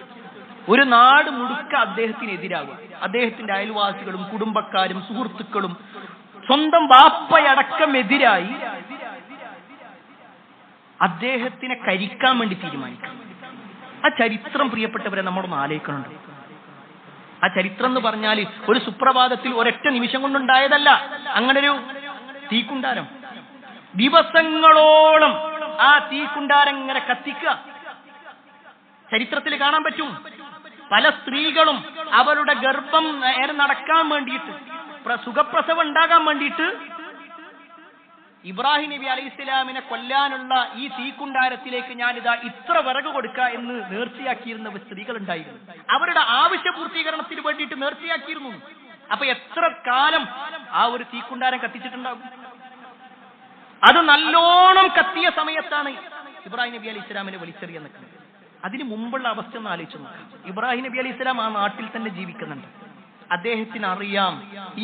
S1: ഒരു നാട് മുഴുക്ക അദ്ദേഹത്തിനെതിരാകും. അദ്ദേഹത്തിന്റെ അയൽവാസികളും കുടുംബക്കാരും സുഹൃത്തുക്കളും സ്വന്തം വാപ്പയടക്കം എതിരായി അദ്ദേഹത്തിനെ കരിക്കാൻ വേണ്ടി തീരുമാനിക്കും. ആ ചരിത്രം പ്രിയപ്പെട്ടവരെ നമ്മളൊന്ന് ആലോചിക്കുന്നുണ്ട്. ആ ചരിത്രം എന്ന് പറഞ്ഞാൽ ഒരു സുപ്രഭാതത്തിൽ ഒരൊറ്റ നിമിഷം കൊണ്ടുണ്ടായതല്ല. അങ്ങനൊരു തീക്കുണ്ടാരം, ദിവസങ്ങളോളം ആ തീക്കുണ്ടാരം ഇങ്ങനെ കത്തിക്കുക ചരിത്രത്തിൽ കാണാൻ പറ്റും. പല സ്ത്രീകളും അവരുടെ ഗർഭം നേരെ നടക്കാൻ വേണ്ടിയിട്ട്, സുഖപ്രസവം ഉണ്ടാകാൻ വേണ്ടിയിട്ട് ഇബ്രാഹിം നബി അലൈഹിസ്സലാമിനെ കൊല്ലാനുള്ള ഈ തീക്കുണ്ടാരത്തിലേക്ക് ഞാനിതാ ഇത്ര വിറക് കൊടുക്കുക എന്ന് നേർച്ചയാക്കിയിരുന്ന സ്ത്രീകൾ ഉണ്ടായിരുന്നു. അവരുടെ ആവശ്യ പൂർത്തീകരണത്തിന് വേണ്ടിയിട്ട് നേർച്ചയാക്കിയിരുന്നു. അപ്പൊ എത്ര കാലം ആ ഒരു തീക്കുണ്ടാരം കത്തിച്ചിട്ടുണ്ടാകും. അത് നല്ലോണം കത്തിയ സമയത്താണ് ഇബ്രാഹിം നബി അലൈഹിസ്സലാമിനെ വലിച്ചെറിയാൻ നിൽക്കുന്നത്. അതിന് മുമ്പുള്ള അവസ്ഥ ഒന്ന് ആലോചിച്ചു നോക്കാം. ഇബ്രാഹിം നബി അലൈഹിസ്സലാം ആ നാട്ടിൽ തന്നെ ജീവിക്കുന്നുണ്ട്. അദ്ദേഹത്തിന് അറിയാം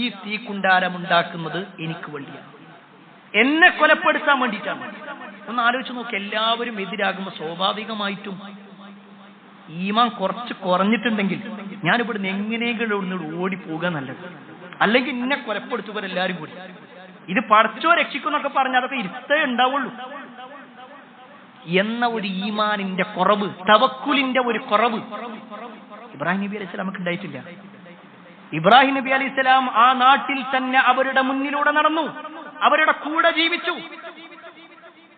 S1: ഈ തീക്കുണ്ടാരം ഉണ്ടാക്കുന്നത് എനിക്ക് വേണ്ടിയാണ്, എന്നെ കൊലപ്പെടുത്താൻ വേണ്ടിയിട്ടാണ്. ഒന്ന് ആലോചിച്ച് നോക്കി. എല്ലാവരും എതിരാകുമ്പോൾ സ്വാഭാവികമായിട്ടും ഈമാൻ കുറച്ച് കുറഞ്ഞിട്ടുണ്ടെങ്കിൽ ഞാനിവിടുന്ന് എങ്ങനെയെങ്കിലും ഇവിടുന്ന് ഓടിപ്പോകാൻ നല്ലത്, അല്ലെങ്കിൽ എന്നെ കൊലപ്പെടുത്തുവരെല്ലാരും കൂടി. ഇത് പടച്ചോ രക്ഷിക്കുന്നൊക്കെ പറഞ്ഞാൽ അതൊക്കെ ഇരുത്തേ ഉണ്ടാവുള്ളൂ എന്ന ഒരു ഈമാനിന്റെ കുറവ്, തവക്കുലിന്റെ ഒരു കുറവ് ഇബ്രാഹിം നബി അലൈഹി സ്വലാമക്ക് ഉണ്ടായിട്ടില്ല. ഇബ്രാഹിം നബി അലൈഹി സ്വലാം ആ നാട്ടിൽ തന്നെ അവരുടെ മുന്നിലൂടെ നടന്നു, അവരുടെ കൂടെ ജീവിച്ചു.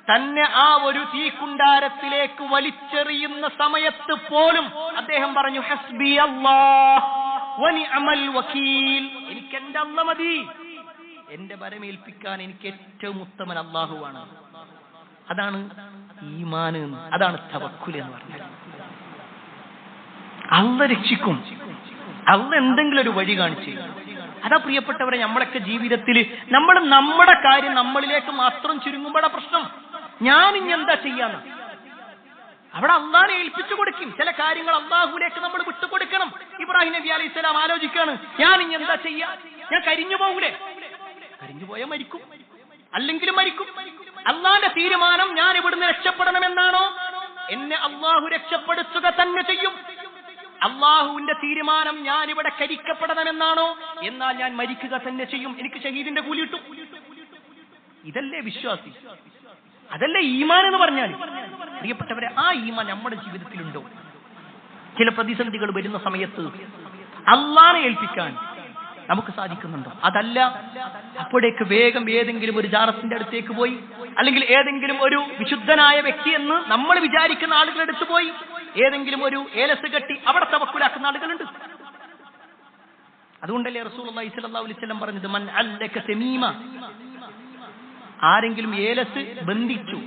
S1: തന്നെ ആ ഒരു തീക്കുണ്ടാരത്തിലേക്ക് വലിച്ചെറിയുന്ന സമയത്ത് പോലും അദ്ദേഹം പറഞ്ഞു, ഹസ്ബി അല്ലാഹ് വനിഅമൽ വകീൽ, എനിക്ക് എന്റെ അല്ലാഹ് മതി, എന്റെ ഭരമേൽപ്പിക്കാൻ എനിക്ക് ഏറ്റവും ഉത്തമൻ അല്ലാഹുവാണ്. അതാണ് ഈമാൻ, അതാണ് തവക്കുൽ എന്ന് പറഞ്ഞാൽ. അള്ളാഹ് രക്ഷിക്കും, അള്ളാഹ് എന്തെങ്കിലും ഒരു വഴി കാണിച്ചു. അതാ പ്രിയപ്പെട്ടവരെ നമ്മളൊക്കെ ജീവിതത്തിൽ നമ്മൾ നമ്മുടെ കാര്യം നമ്മളിലേക്ക് മാത്രം ചുരുങ്ങുമ്പോഴാ പ്രശ്നം. ഞാൻ ഇനി എന്താ ചെയ്യാന്ന് അവിടെ അള്ളാഹിനെ ഏൽപ്പിച്ചു കൊടുക്കും. ചില കാര്യങ്ങൾ അള്ളാഹുലേക്ക് നമ്മൾ വിട്ടുകൊടുക്കണം. ഇബ്രാഹിം നബി അലൈഹി സ്വലാം ആലോചിക്കാണ്, ഞാൻ ഇനി എന്താ ചെയ്യാ, ഞാൻ കരിഞ്ഞു പോകൂലേ? കരിഞ്ഞു പോയാൽ മരിക്കും, അല്ലെങ്കിലും മരിക്കും. അള്ളാഹിന്റെ തീരുമാനം ഞാൻ ഇവിടുന്ന് രക്ഷപ്പെടണമെന്നാണോ, എന്നെ അള്ളാഹു രക്ഷപ്പെടുത്തുക തന്നെ ചെയ്യും. അള്ളാഹുവിന്റെ തീരുമാനം ഞാൻ ഇവിടെ കരിക്കപ്പെടണമെന്നാണോ, എന്നാൽ ഞാൻ മരിക്കുക തന്നെ ചെയ്യും, എനിക്ക് ഷഹീദിന്റെ കൂലി കിട്ടും. ഇതല്ലേ വിശ്വാസി, അതല്ലേ ഈമാൻ എന്ന് പറഞ്ഞാൽ. പ്രിയപ്പെട്ടവരെ, ആ ഈമാൻ നമ്മുടെ ജീവിതത്തിലുണ്ടോ? ചില പ്രതിസന്ധികൾ വരുന്ന സമയത്ത് അള്ളാഹിനെ ഏൽപ്പിക്കാൻ നമുക്ക് സാധിക്കുന്നുണ്ടോ? അതല്ല, അപ്പോഴേക്ക് വേഗം ഏതെങ്കിലും ഒരു ജാറത്തിന്റെ അടുത്തേക്ക് പോയി, അല്ലെങ്കിൽ ഏതെങ്കിലും ഒരു വിശുദ്ധനായ വ്യക്തി എന്ന് നമ്മൾ വിചാരിക്കുന്ന ആളുകളുടെ അടുത്ത് പോയി ഏതെങ്കിലും ഒരു ഏലസ് കെട്ടി അവിടെ തവക്കുലാക്കുന്ന ആളുകളുണ്ട്. അതുകൊണ്ടല്ലേ റസൂലുള്ളാഹി സ്വല്ലല്ലാഹു അലൈഹി വസല്ലം പറഞ്ഞത്, മൻ അല്ലക തമീമ, ആരെങ്കിലും ഏലസ് ബന്ധിച്ചു.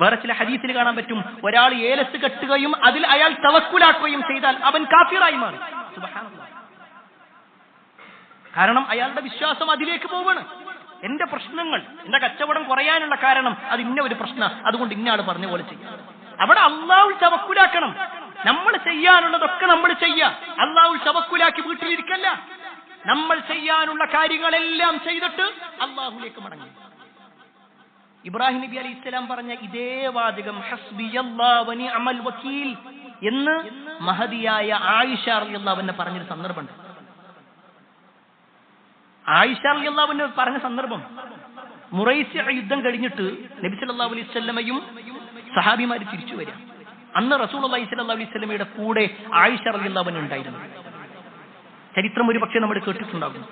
S1: വേറെ ചില ഹദീസിൽ കാണാൻ പറ്റും, ഒരാൾ ഏലസ് കെട്ടുകയും അതിൽ അയാൾ തവക്കുലാക്കുകയും ചെയ്താൽ അവൻ കാഫിറായി മാറി. സുബ്ഹാനല്ലാഹ്. കാരണം അയാളുടെ വിശ്വാസം അതിലേക്ക് പോവാണ്. എന്റെ പ്രശ്നങ്ങൾ, എന്റെ കച്ചവടം കുറയാനുള്ള കാരണം അത് ഇന്ന ഒരു പ്രശ്നം, അതുകൊണ്ട് ഇന്നയാൾ പറഞ്ഞ പോലെ ചെയ്യും. അവിടെ അള്ളാഹുൽ തവക്കുലാക്കണം. നമ്മൾ ചെയ്യാനുള്ളതൊക്കെ നമ്മൾ ചെയ്യാം. അള്ളാഹുൽ തവക്കുലാക്കി വീട്ടിലിരിക്കല്ല. നമ്മൾ ചെയ്യാനുള്ള കാര്യങ്ങളെല്ലാം ചെയ്തിട്ട് അള്ളാഹുലേക്ക് മടങ്ങി. ഇബ്രാഹിം നബി അലൈഹി സ്വലാം പറഞ്ഞ ഇതേ വാചകം ഹസ്ബിയല്ലാഹു വ നിഅമൽ വകീൽ എന്ന് മഹദിയായ ആയിഷ റളിയല്ലാഹു അൻഹ പറഞ്ഞൊരു സന്ദർഭമുണ്ട്. ആയിഷ റളിയല്ലാഹു അൻഹ പറഞ്ഞ സന്ദർഭം, മുറൈസി യുദ്ധം കഴിഞ്ഞിട്ട് നബി സല്ലല്ലാഹു അലൈഹി വസല്ലമയും സഹാബിമാര് തിരിച്ചു വരിക. അന്ന് റസൂലുള്ളാഹി സ്വല്ലല്ലാഹു അലൈഹി വസല്ലമയുടെ കൂടെ ആയിഷ റളിയല്ലാഹു അൻഹ ഉണ്ടായിരുന്നു. ചരിത്രം ഒരു പക്ഷേ നമ്മൾ കേട്ടിട്ടുണ്ടാകും.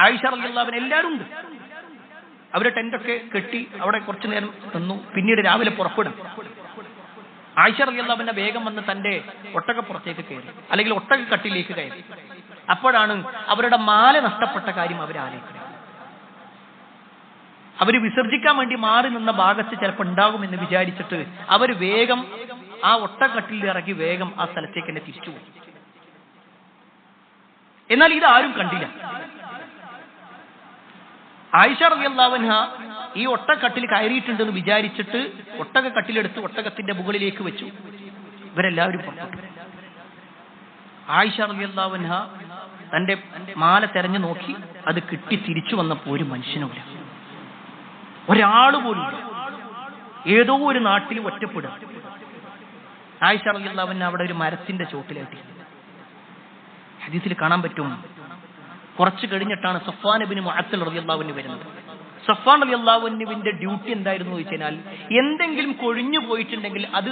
S1: ആയിഷ റളിയല്ലാഹു അൻഹ എല്ലാവരും ഉണ്ട്. അവരെ ടെന്റൊക്കെ കെട്ടി അവിടെ കുറച്ചു നേരം നിന്നു. പിന്നീട് രാവിലെ പുറപ്പെടും. ആയിഷ റളിയല്ലാഹു അൻഹ വേഗം വന്ന് തന്റെ ഒട്ടകപ്പുറത്തേക്ക് കയറി, അല്ലെങ്കിൽ ഒട്ടകക്കട്ടിലേക്ക് കയറി. അപ്പോഴാണ് അവരുടെ മാല നഷ്ടപ്പെട്ട കാര്യം അവർ ആലോചിക്കുന്നത്. അവർ വിസർജിക്കാൻ വേണ്ടി മാറി നിന്ന ഭാഗത്ത് ചിലപ്പോൾ ഉണ്ടാകുമെന്ന് വിചാരിച്ചിട്ട് അവർ വേഗം ആ ഒട്ടകക്കട്ടിൽ ഇറങ്ങി വേഗം ആ സ്ഥലത്തേക്ക് തന്നെ തിരിച്ചുപോയി. എന്നാൽ ഇതാരും കണ്ടില്ല. ആയിഷ റളിയല്ലാഹു അൻഹ ഈ ഒട്ടകക്കട്ടിൽ കയറിയിട്ടുണ്ടെന്ന് വിചാരിച്ചിട്ട് ഒട്ടകക്കട്ടിലെടുത്ത് ഒട്ടകത്തിന്റെ മുകളിലേക്ക് വെച്ചു. ഇവരെല്ലാവരും പുറപ്പെട്ടു. ആയിഷ റളിയല്ലാഹു അൻഹ തന്റെ മാല തെരഞ്ഞു നോക്കി, അത് കിട്ടി തിരിച്ചു വന്നപ്പോൾ ഒരു മനുഷ്യനുമില്ല, ഒരാൾ പോലും. ഏതോ ഒരു നാട്ടിൽ ഒറ്റപ്പെടുക. ആയിഷ റളിയല്ലാഹു അൻഹ അവിടെ ഒരു മരത്തിന്റെ ചോട്ടിലെത്തി. ഹദീസിൽ കാണാൻ പറ്റും, കുറച്ച് കഴിഞ്ഞിട്ടാണ് സഫ്വാൻ ഇബ്നു മുഅത്തൽ റളിയല്ലാഹു അൻഹു വരുന്നത്. സഫ്വാൻ റളിയല്ലാഹു അൻഹുവിന്റെ ഡ്യൂട്ടി എന്തായിരുന്നു ചോദിച്ചാൽ, എന്തെങ്കിലും കൊഴിഞ്ഞു പോയിട്ടുണ്ടെങ്കിൽ അത്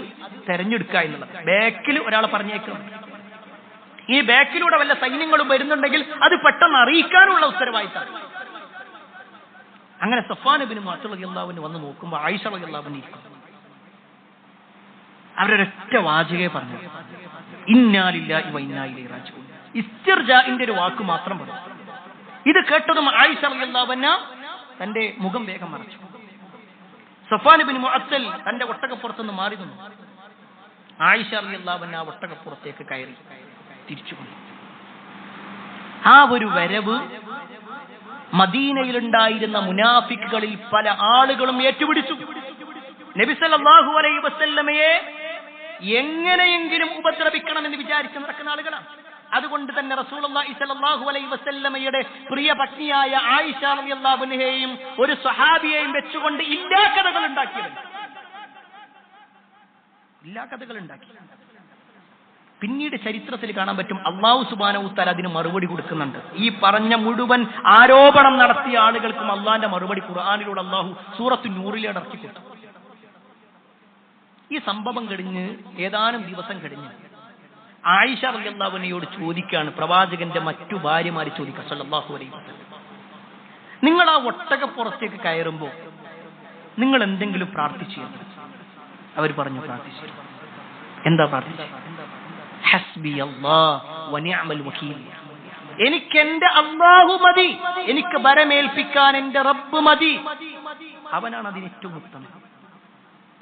S1: തെരഞ്ഞെടുക്കുക എന്നുള്ളത്. ബാക്കിൽ ഒരാളെ പറഞ്ഞേക്കണം. ഈ ബാക്കിലൂടെ വല്ല സൈന്യങ്ങളും വരുന്നുണ്ടെങ്കിൽ അത് പെട്ടെന്ന് അറിയിക്കാനുള്ള ഉത്തരവാദിത്തം. അങ്ങനെ സഫ്വാൻ ഇബ്നു മുഅത്തൽ റളിയല്ലാഹു അൻഹു വന്ന് നോക്കുമ്പോൾ ആയിഷ റളിയല്ലാഹു അൻഹ ഇരിക്കും. അവരൊരൊറ്റ വാചകേ പറഞ്ഞു, ഇന്നാ ലില്ലാഹി വ ഇന്നാ ഇലൈഹി റാജിഊൻ. ഇസ്തിർജാഇന്റെ ഒരു വാക്ക് മാത്രം പറഞ്ഞു. ഇത് കേട്ടതും ആയിഷ റളിയല്ലാഹു അൻഹ തന്റെ മുഖം വേഗം മറച്ചു. സഫ്വാൻ ഇബ്നു മുഅത്തൽ തന്റെ ഒട്ടകപ്പുറത്തുനിന്ന് മാറി നിന്നു. ആയിഷ റളിയല്ലാഹു അൻഹ ഒട്ടകപ്പുറത്തേക്ക് കയറി തിരിച്ചു പോയി. ആ ഒരു വരവ് മദീനയിലുണ്ടായിരുന്ന മുനാഫിക്കുകളിൽ പല ആളുകളും ഏറ്റുപിടിച്ചു. നബി സല്ലല്ലാഹു അലൈഹി വസല്ലമയെ എങ്ങനെയെങ്കിലും ഉപദ്രവിക്കണമെന്ന് വിചാരിച്ച് നടക്കുന്ന ആളുകളാണ്. അതുകൊണ്ട് തന്നെ റസൂലുള്ളാഹി സ്വല്ലല്ലാഹു അലൈഹി വസല്ലമയുടെ പ്രിയ പത്നിയായ ആയിഷ റളിയല്ലാഹു അൻഹയെയും ഒരു സ്വഹാബിയെയും വെച്ചുകൊണ്ട് ഇല്ലാ കഥകൾ ഉണ്ടാക്കി. പിന്നീട് ചരിത്രത്തിൽ കാണാൻ പറ്റും, അല്ലാഹു സുബ്ഹാനഹു വ തആല അതിന് മറുപടി കൊടുക്കുന്നുണ്ട്. ഈ പറഞ്ഞ മുഴുവൻ ആരോപണം നടത്തിയ ആളുകൾക്കും അള്ളാന്റെ മറുപടി ഖുർആനിലൂടെ അല്ലാഹു സൂറത്തു നൂറിൽ ഇറക്കി കൊടുത്തു. ഈ സംഭവം കഴിഞ്ഞ് ഏതാനും ദിവസം കഴിഞ്ഞ് ആയിഷ റളിയല്ലാഹു അൻഹയോട് ചോദിക്കുകയാണ്, പ്രവാചകന്റെ മറ്റു ഭാര്യമാര് ചോദിക്കുക, സല്ലല്ലാഹു അലൈഹി വസല്ലം, നിങ്ങൾ ആ ഒട്ടകപ്പുറത്തേക്ക് കയറുമ്പോൾ നിങ്ങൾ എന്തെങ്കിലും പ്രാർത്ഥിച്ചിരുന്നു? അവർ പറഞ്ഞു, പ്രാർത്ഥിച്ചു. എന്താ പ്രാർത്ഥിച്ചത്? ഹസ്ബി അല്ലാഹ് വ നിഅമൽ വകീൽ. എനിക്ക് എന്റെ അല്ലാഹു മതി, എനിക്ക് ബരമേൽപ്പിക്കാൻ എന്റെ റബ്ബ് മതി, അവനാണ് അതിന് ഏറ്റവും ഉത്തമം.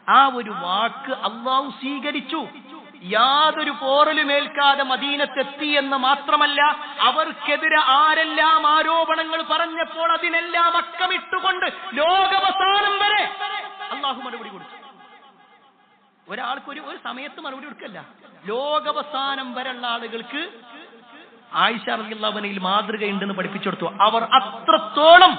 S1: ആ ഒരു വാക്ക് അള്ളാഹു സ്വീകരിച്ചു. യാതൊരു പോറലുമേൽക്കാതെ മദീനത്തെത്തി എന്ന് മാത്രമല്ല, അവർക്കെതിരെ ആരെല്ലാം ആരോപണങ്ങൾ പറഞ്ഞപ്പോൾ അതിനെല്ലാം അക്കമിട്ടുകൊണ്ട് ലോകാവസാനം വരെ അള്ളാഹു മറുപടി കൊടുത്തു. ഒരാൾക്ക് ഒരു സമയത്ത് മറുപടി കൊടുക്കല്ല. ലോകാവസാനം വരെയുള്ള ആളുകൾക്ക് ആയിഷ റളിയല്ലാഹു അൻഹയിൽ മാതൃകയുണ്ടെന്ന് പഠിപ്പിച്ചു കൊടുത്തു. അവർ അത്രത്തോളം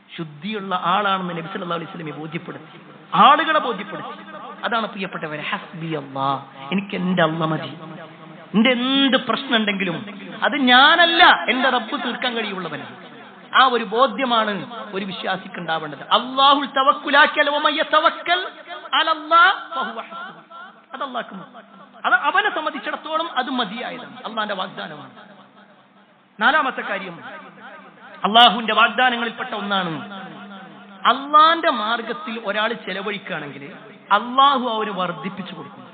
S1: ശുദ്ധിയുള്ള ആളാണെന്ന് നബി സല്ലല്ലാഹു അലൈഹി വസല്ലം ബോധ്യപ്പെടുത്തി, ആളുകളെ ബോധ്യപ്പെടുത്തി. അതാണ് പ്രിയപ്പെട്ടവരെ, ഹസ്ബി അല്ലാഹ്, എനിക്ക് എന്റെ അല്ലാഹ് മതി. എന്റെ എന്ത് പ്രശ്നം ഉണ്ടെങ്കിലും അത് ഞാനല്ല, എന്റെ റബ്ബ് തീർക്കാൻ കഴിയുള്ളവനാണ്. ആ ഒരു ബോധ്യമാണ് ഒരു വിശ്വാസിക്ക് ഉണ്ടാവേണ്ടത്. അല്ലാഹുൽ തവക്കുലാക്കൽ വമൻ യതവക്കൽ അലല്ലാഹ് ഫഹുവ ഹസ്ബുഹു. അത് അല്ലാഹ്ക്ക് അത് അവനെ സംബന്ധിച്ചിടത്തോളം അത് മതിയായതാണ്, അള്ളാന്റെ വാഗ്ദാനമാണ്. നാലാമത്തെ കാര്യം, അള്ളാഹുവിന്റെ വാഗ്ദാനങ്ങളിൽപ്പെട്ട ഒന്നാണ്, അള്ളാന്റെ മാർഗത്തിൽ ഒരാൾ ചെലവഴിക്കുകയാണെങ്കിൽ അള്ളാഹു അവന് വർദ്ധിപ്പിച്ചു കൊടുക്കും.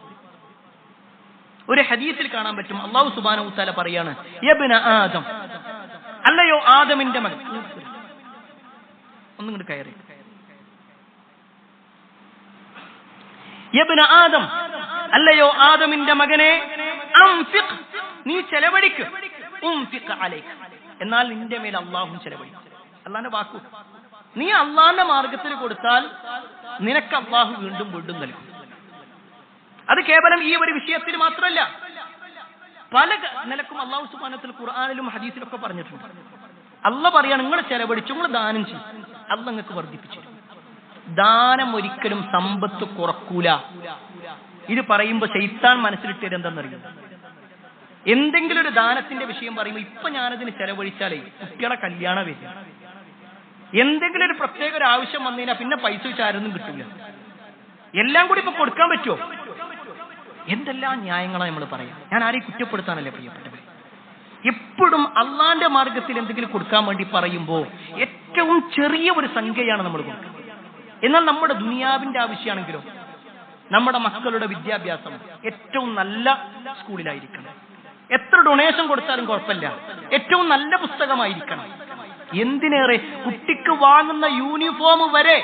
S1: ഒരു ഹദീസിൽ കാണാൻ പറ്റും, അള്ളാഹു സുബ്ഹാനഹു വ തആല പറയാണ്, യബ്ന ആദം, അല്ലയോ ആദമിന്റെ മകൻ, ഒന്നും കൂടി കയറി, യബ്ന ആദം, അല്ലയോ ആദമിന്റെ മകനെ, അൻഫിഖ്, നീ ചെലവഴിക്ക്, ഉൻഫിഖ് അലൈക, എന്നാൽ നിന്റെ മേൽ അള്ളാഹു ചെലവഴിക്കും. അള്ളാന്റെ വാക്കു, നീ അള്ളാന്റെ മാർഗത്തിൽ കൊടുത്താൽ നിനക്ക് അള്ളാഹു വീണ്ടും വീണ്ടും നൽകും. അത് കേവലം ഈ ഒരു വിഷയത്തിൽ മാത്രമല്ല, പല നിലക്കും അള്ളാഹു സുബ്ഹാനഹു വ തആല ഖുർആനിലും ഹദീസിലൊക്കെ പറഞ്ഞിട്ടുണ്ട്. അള്ളാഹ് പറയാണ്, നിങ്ങൾ ചെലവഴിച്ചു, നിങ്ങൾ ദാനം ചെയ്യും, അള്ളാഹ് നിങ്ങൾക്ക് വർദ്ധിപ്പിച്ചു. ദാനം ഒരിക്കലും സമ്പത്ത് കുറക്കൂല. ഇത് പറയുമ്പോൾ ശൈത്താൻ മനസ്സിലിട്ടത് എന്താണെന്നറിയും, എന്തെങ്കിലും ഒരു ദാനത്തിന്റെ വിഷയം പറയുമ്പോൾ ഇപ്പൊ ഞാനതിന് ചെലവഴിച്ചാലേ കുട്ടികളെ കല്യാണം വരിക, എന്തെങ്കിലും ഒരു പ്രത്യേക ഒരു ആവശ്യം വന്നു കഴിഞ്ഞാൽ പിന്നെ പൈസ വെച്ചാരൊന്നും കിട്ടില്ല, എല്ലാം കൂടി ഇപ്പൊ കൊടുക്കാൻ പറ്റുമോ, എന്തെല്ലാം ന്യായങ്ങളാണ് നമ്മൾ പറയാം. ഞാൻ ആരെയും കുറ്റപ്പെടുത്താനല്ലേ പ്രിയപ്പെട്ടവർ. എപ്പോഴും അള്ളാന്റെ മാർഗത്തിൽ എന്തെങ്കിലും കൊടുക്കാൻ വേണ്ടി പറയുമ്പോൾ ഏറ്റവും ചെറിയ ഒരു സംഖ്യയാണ് നമ്മൾ കൊടുക്കുന്നത്. എന്നാൽ നമ്മുടെ ദുനിയാവിന്റെ ആവശ്യമാണെങ്കിലോ, നമ്മുടെ മക്കളുടെ വിദ്യാഭ്യാസം ഏറ്റവും നല്ല സ്കൂളിലായിരിക്കണം, എത്ര ഡൊണേഷൻ കൊടുത്താലും കുഴപ്പമില്ല, ഏറ്റവും നല്ല പുസ്തകമായിരിക്കണം. എന്തിനേറെ കുട്ടിക്ക് വാങ്ങുന്ന യൂണിഫോം വരെ